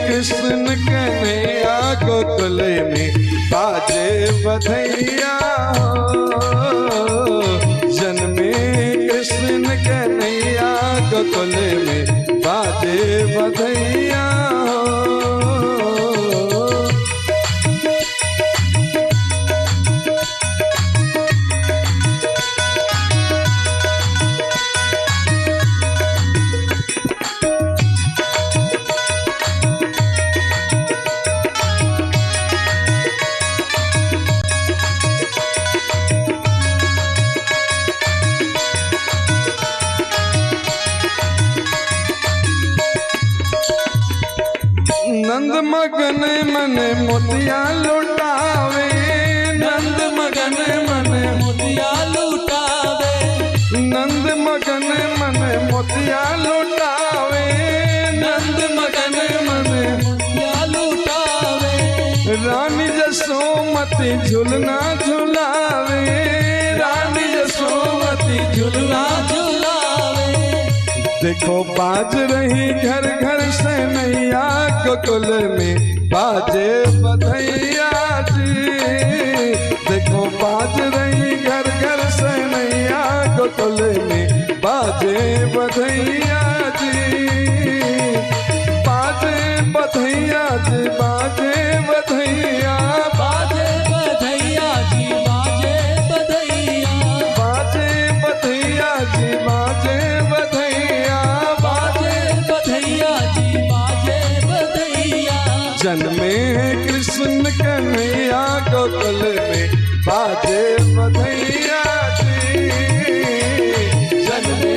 कृष्ण कन्हैया गोकुल में बाजे बधैया हो, जन्मे कृष्ण कन्हैया गोकुल में बाजे बधैया हो। नंद मगन मन मोतिया लुटावे, नंद मगन मन मोतिया लुटावे, नंद मगन मन मोतिया लुटावे, नंद मगन मन मोतिया लुटावे, रानी जसोमती झुलना झुलावे, रानी जसोमती झुलना झुलावे। देखो बाज रही घर घर से नैया गोकुल में बाजे बधैया जी, देखो बाज रही घर घर से नैया गोकुल में बाजे बधैया जी, बाजे बधैया जी, बाजे बधैया, बाजे बधैया जी, बाजे बधैया, बाजे बधैया जी, बाजे बधैया, बाजे बधैया जी, बाजे बधैया। जन्मे कृष्ण कन्हैया गोकुल में बाजे बधैया जी, जन्मे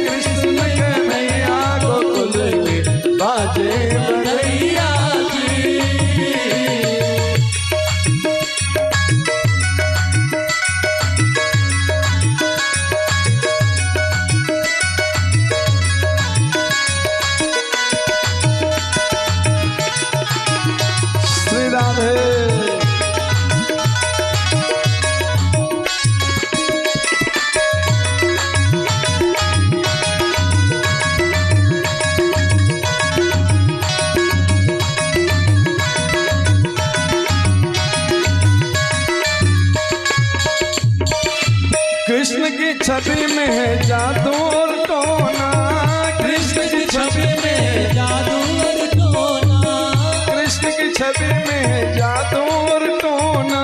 कृष्ण कन्हैया गोकुल में बाजे बधैया जी। श्री राधे। कृष्ण की छवि में है जादू और टोना, कृष्ण की छवि में जादू और टोना, कृष्ण की छवि में है जादू और टोना,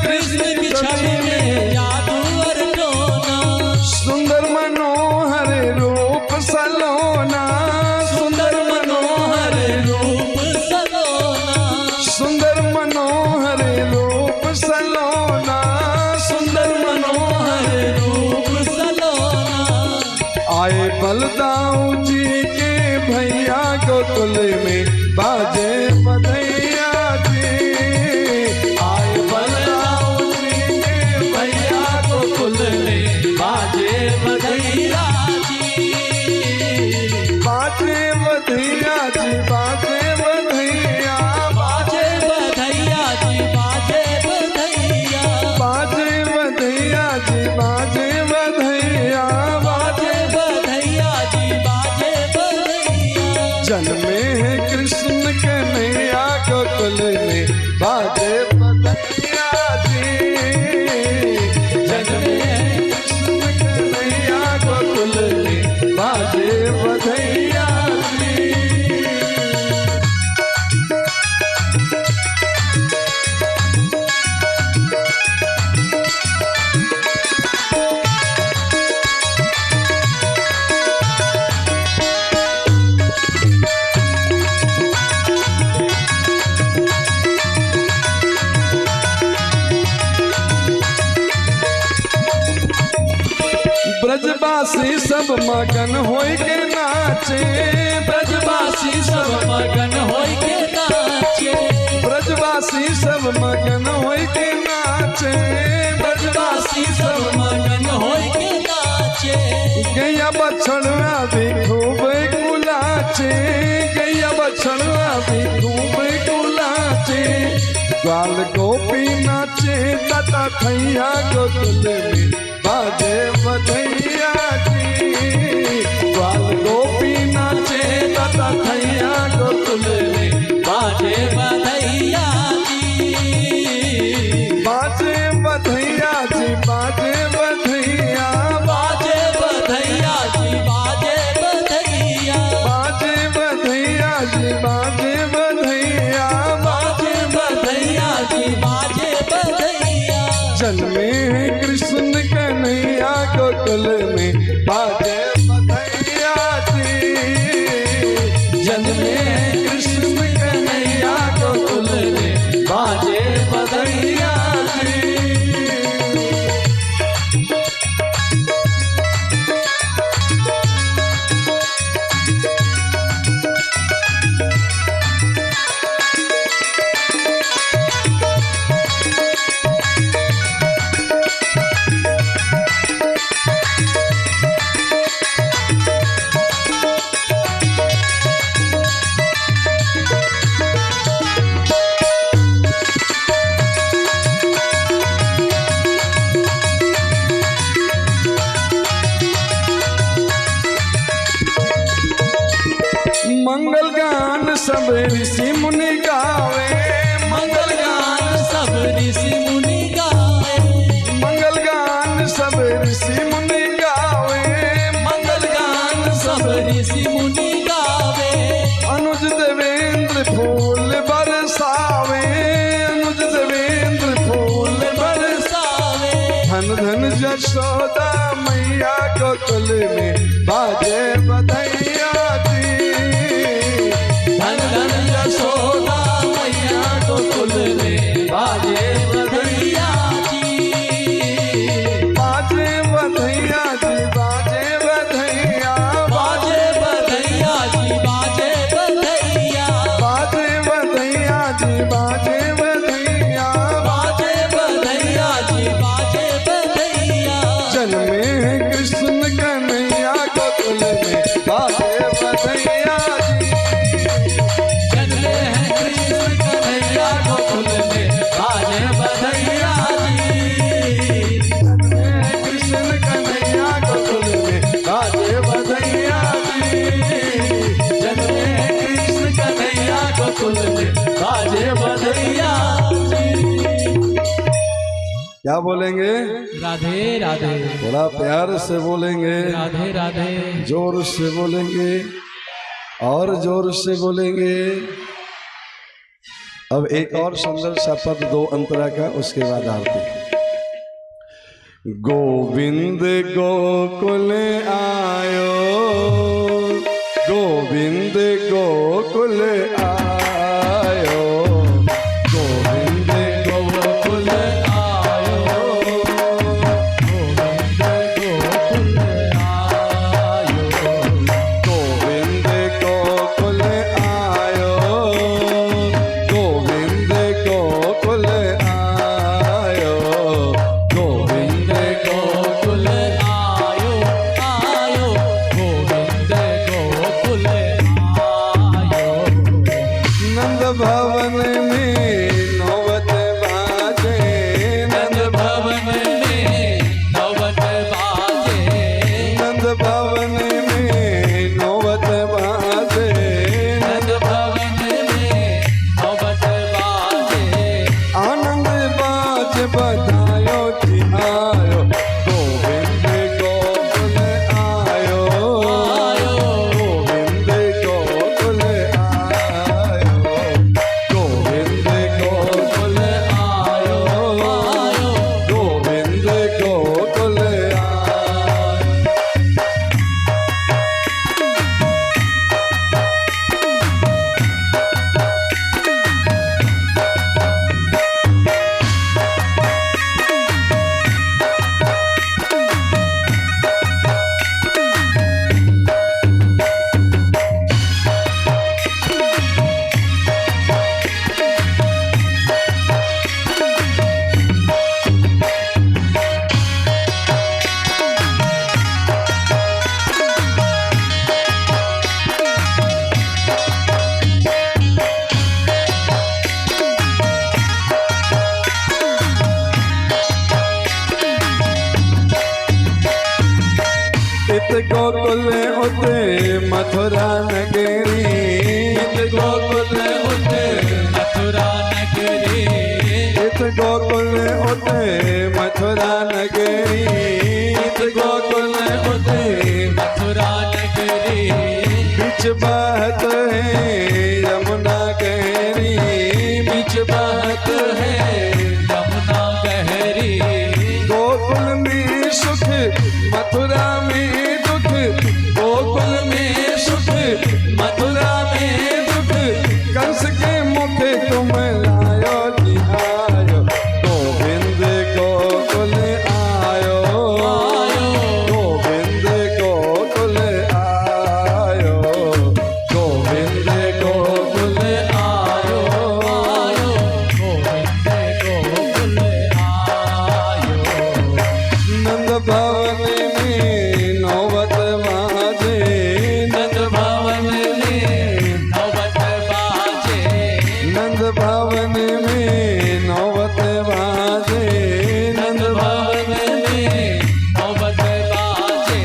कृष्ण की छवि में जादू और टोना। सुंदर मनोहर रूप सलोना, सुंदर मनोहर रूप सलोना, सुंदर मनोहर रूप सलोना, सुंदर मनोहर रूप सलोना। आए बलदाऊ जी के भैया गोकुल में बाजे बधैया जी, आए बलदाऊ जी के भैया गोकुल में बाजे बधैया जी, बाजे बधैया जी, बाजे बधैया, बाजे है कृष्ण कन्हैया गोकुल में बाजे बधैया जी। जग में है कृष्ण कन्हैया गोकुल में बाजे बधैया जी। ब्रजवासी सब मगन होई के नाचे, ब्रजवासी सब मगन होई के नाचे, ब्रजवासी सब मगन होई के नाचे, ब्रजवासी सब मगन होई के नाचे। गैया बछड़वा भी खूब गुलाचे, गैया बछड़वा भी खूब गुलाचे। ग्वाल गोपी नाचे तथा थैया गोकुल में बाजे बधैया जी। ग्वाल गोपी नाचे तथा थैया गोकुल में बाजे बधैया जी। बाजे बधैया जी, बाजे बधैया, बाजे बधैया जी, बाजे बधैया, बाजे बधैया जी, बाजे बधैया, बाजे बधैया जी, बाजे बधैया। जन्मे है कृष्ण कन्हैया गोकुल में बाजे बधैया जी। जन्मे है कृष्ण कन्हैया गोकुल में बाजे बधैया जी। मंगल गान सब ऋषि मुनि गावे, मंगल गान सब ऋषि मुनि गावे, मंगल गान सब ऋषि मुनि गावे, मंगल गान सब ऋषि मुनि गावे। अनुज देवेंद्र फूल बरसावे, अनुज देवेंद्र फूल बरसावे। धन धन जशोदा मैया गोकुल में बाजे बधैया जी। धन धन यशोदा मैया गोकुल में बाजे बधैया जी। बाजे बधैया जी, बाजे बधैया, बाजे बधैया जी, बाजे बधैया, बाजे बधैया जी, बाजे बधैया, बाजे बधैया जी, बाजे बधैया। जन्मे है कृष्ण कन्हैया गोकुल में बाजे बधैया जी। जन्मे हैं कृष्ण कन्हैया गोकुल में बाजे बधैया जी। जन्मे है कृष्ण कन्हैया गोकुल में बाजे बधैया जी। जन्मे हैं कृष्ण कन्हैया गोकुल में बाजे बधैया जी। क्या बोलेंगे? राधे राधे, थोड़ा प्यार से बोलेंगे, राधे राधे, जोर से बोलेंगे और जोर से बोलेंगे। अब एक और सुंदर सा पद दो अंतरा का, उसके बाद आरती। गोविंद गोकुल आयो, गोविंद गोकुल आयो, गोविंद गोकुल आयो, गोविंद गोकुल आयो, गोविंद गोकुल आयो, गोविंद गोकुल आयो, गोविंद गोकुल आयो, आयो, गोविंद गोकुल आयो। मथुरा नगरी गोकुल उतरे मथुरा नगरी बीच बहत है यमुना गहरी बीच बहत है यमुना गहरी गोकुल में सुख मथुरा में दुख गोकुल में सुख मथुरा में दुख कंस के मुख तुम लायो जिहायो गोविंद गोकुल आयो गोविंद गोकुल आयो गोविंद गोकुल आयो गोविंद गोकुल आयो नंद भवन में नौबत बाजे नंद भवन में नौबत बाजे नंद भवन में नौबत बाजे नंद भवन में नौबत बाजे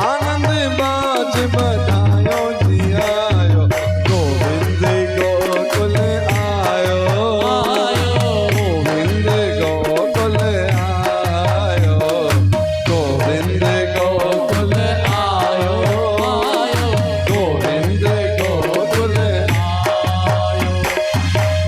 आनंद बाज बधायो जियायो गोविंद गोकुल आयो गोविंद गोकुल आयो गोविंद गोकुल आयो गोविंद गोकुल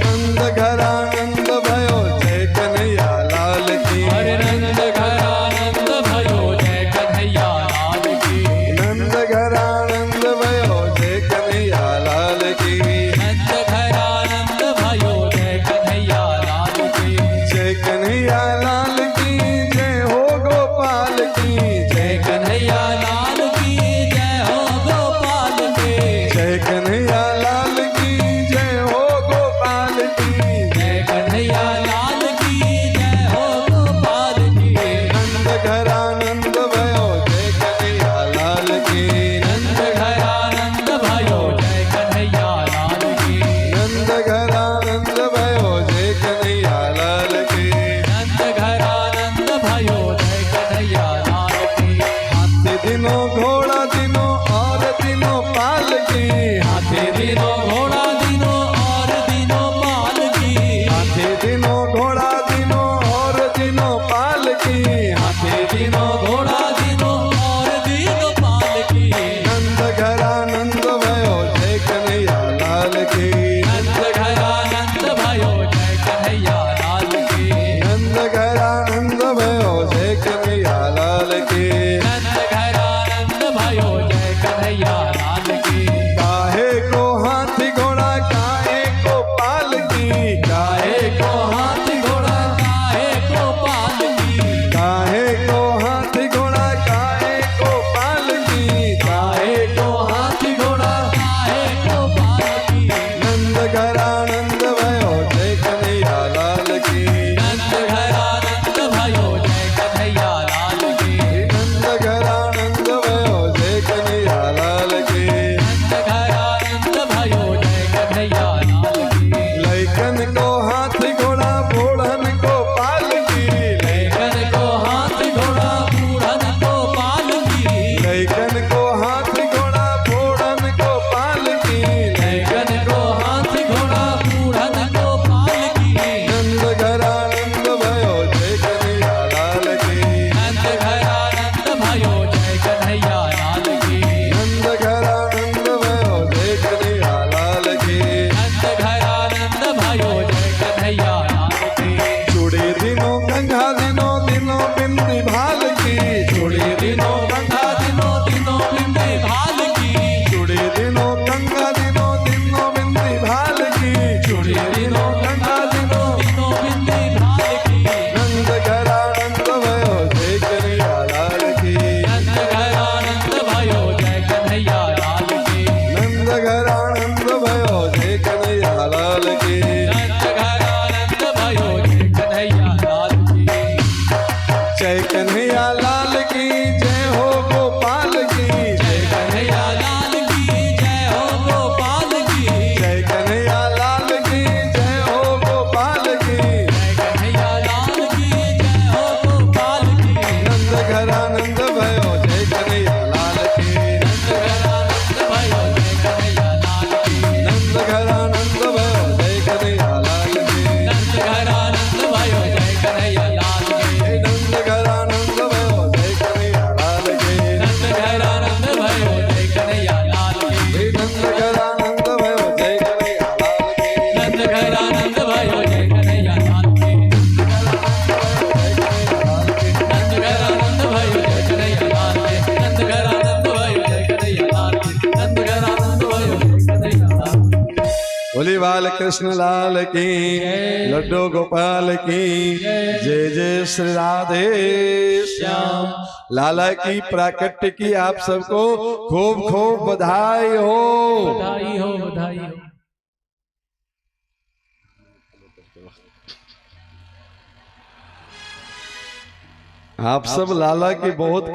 नंद घरा नंद भयो जय कन्हैया लाल की हरे नंद घरानंद भयो जय कन्हैया लाल की नंद घरा नंद भयो जय कन्हैया लाल की नंद घरानंद भयो जय कन्हैया लाल की जय कन्हैया लाल की जय हो गोपाल की जय कन्हैया लाल की जय हो गोपाल के जय कन्हैया लाल की जय हो गोपाल की जय कन्हैया लाल की जय हो गोपाल की नंद घरा नंद भयो जय कन्हैया लाल की नंद घरानंद भयो जय कन्हैया लाल की नंद घरा नंद भयो जय कन्हैया लाल की नंद घरानंद भयो जय कन्हैया लाल की हाथी दिनों घोड़ा दिनों और दिनों पाल की हाथी दिनों घोड़ा दिनों और दिनों पाल की हाथी दिनों घोड़ा दिनों और दिनों पाल की हाथी दिनों घोड़ा दिनों और दिनों पाल की नंद घरा नंद भयो जय कन्हैया लाल की नंद घरानंद भयो जय कन्हैया लाल की नंद घरा नंद भयो जय कन्हैया लाल की नंद घरानंद भयो जय कन्हैया लाल की काहे को हाथी घोड़ा काहे को पाल की काहे को हाथी घोड़ा काहे को पाल की काहे को हाथी घोड़ा काहे को पाल की काहे को हाथी घोड़ा काहे को पाल की नंद बाल कृष्ण लाल की, लड्डू गोपाल की, जय जय श्री राधे श्याम। लाला की प्राकट्य की आप सबको खूब खूब बधाई हो। बधाई हो, बधाई हो। आप सब लाला की बहुत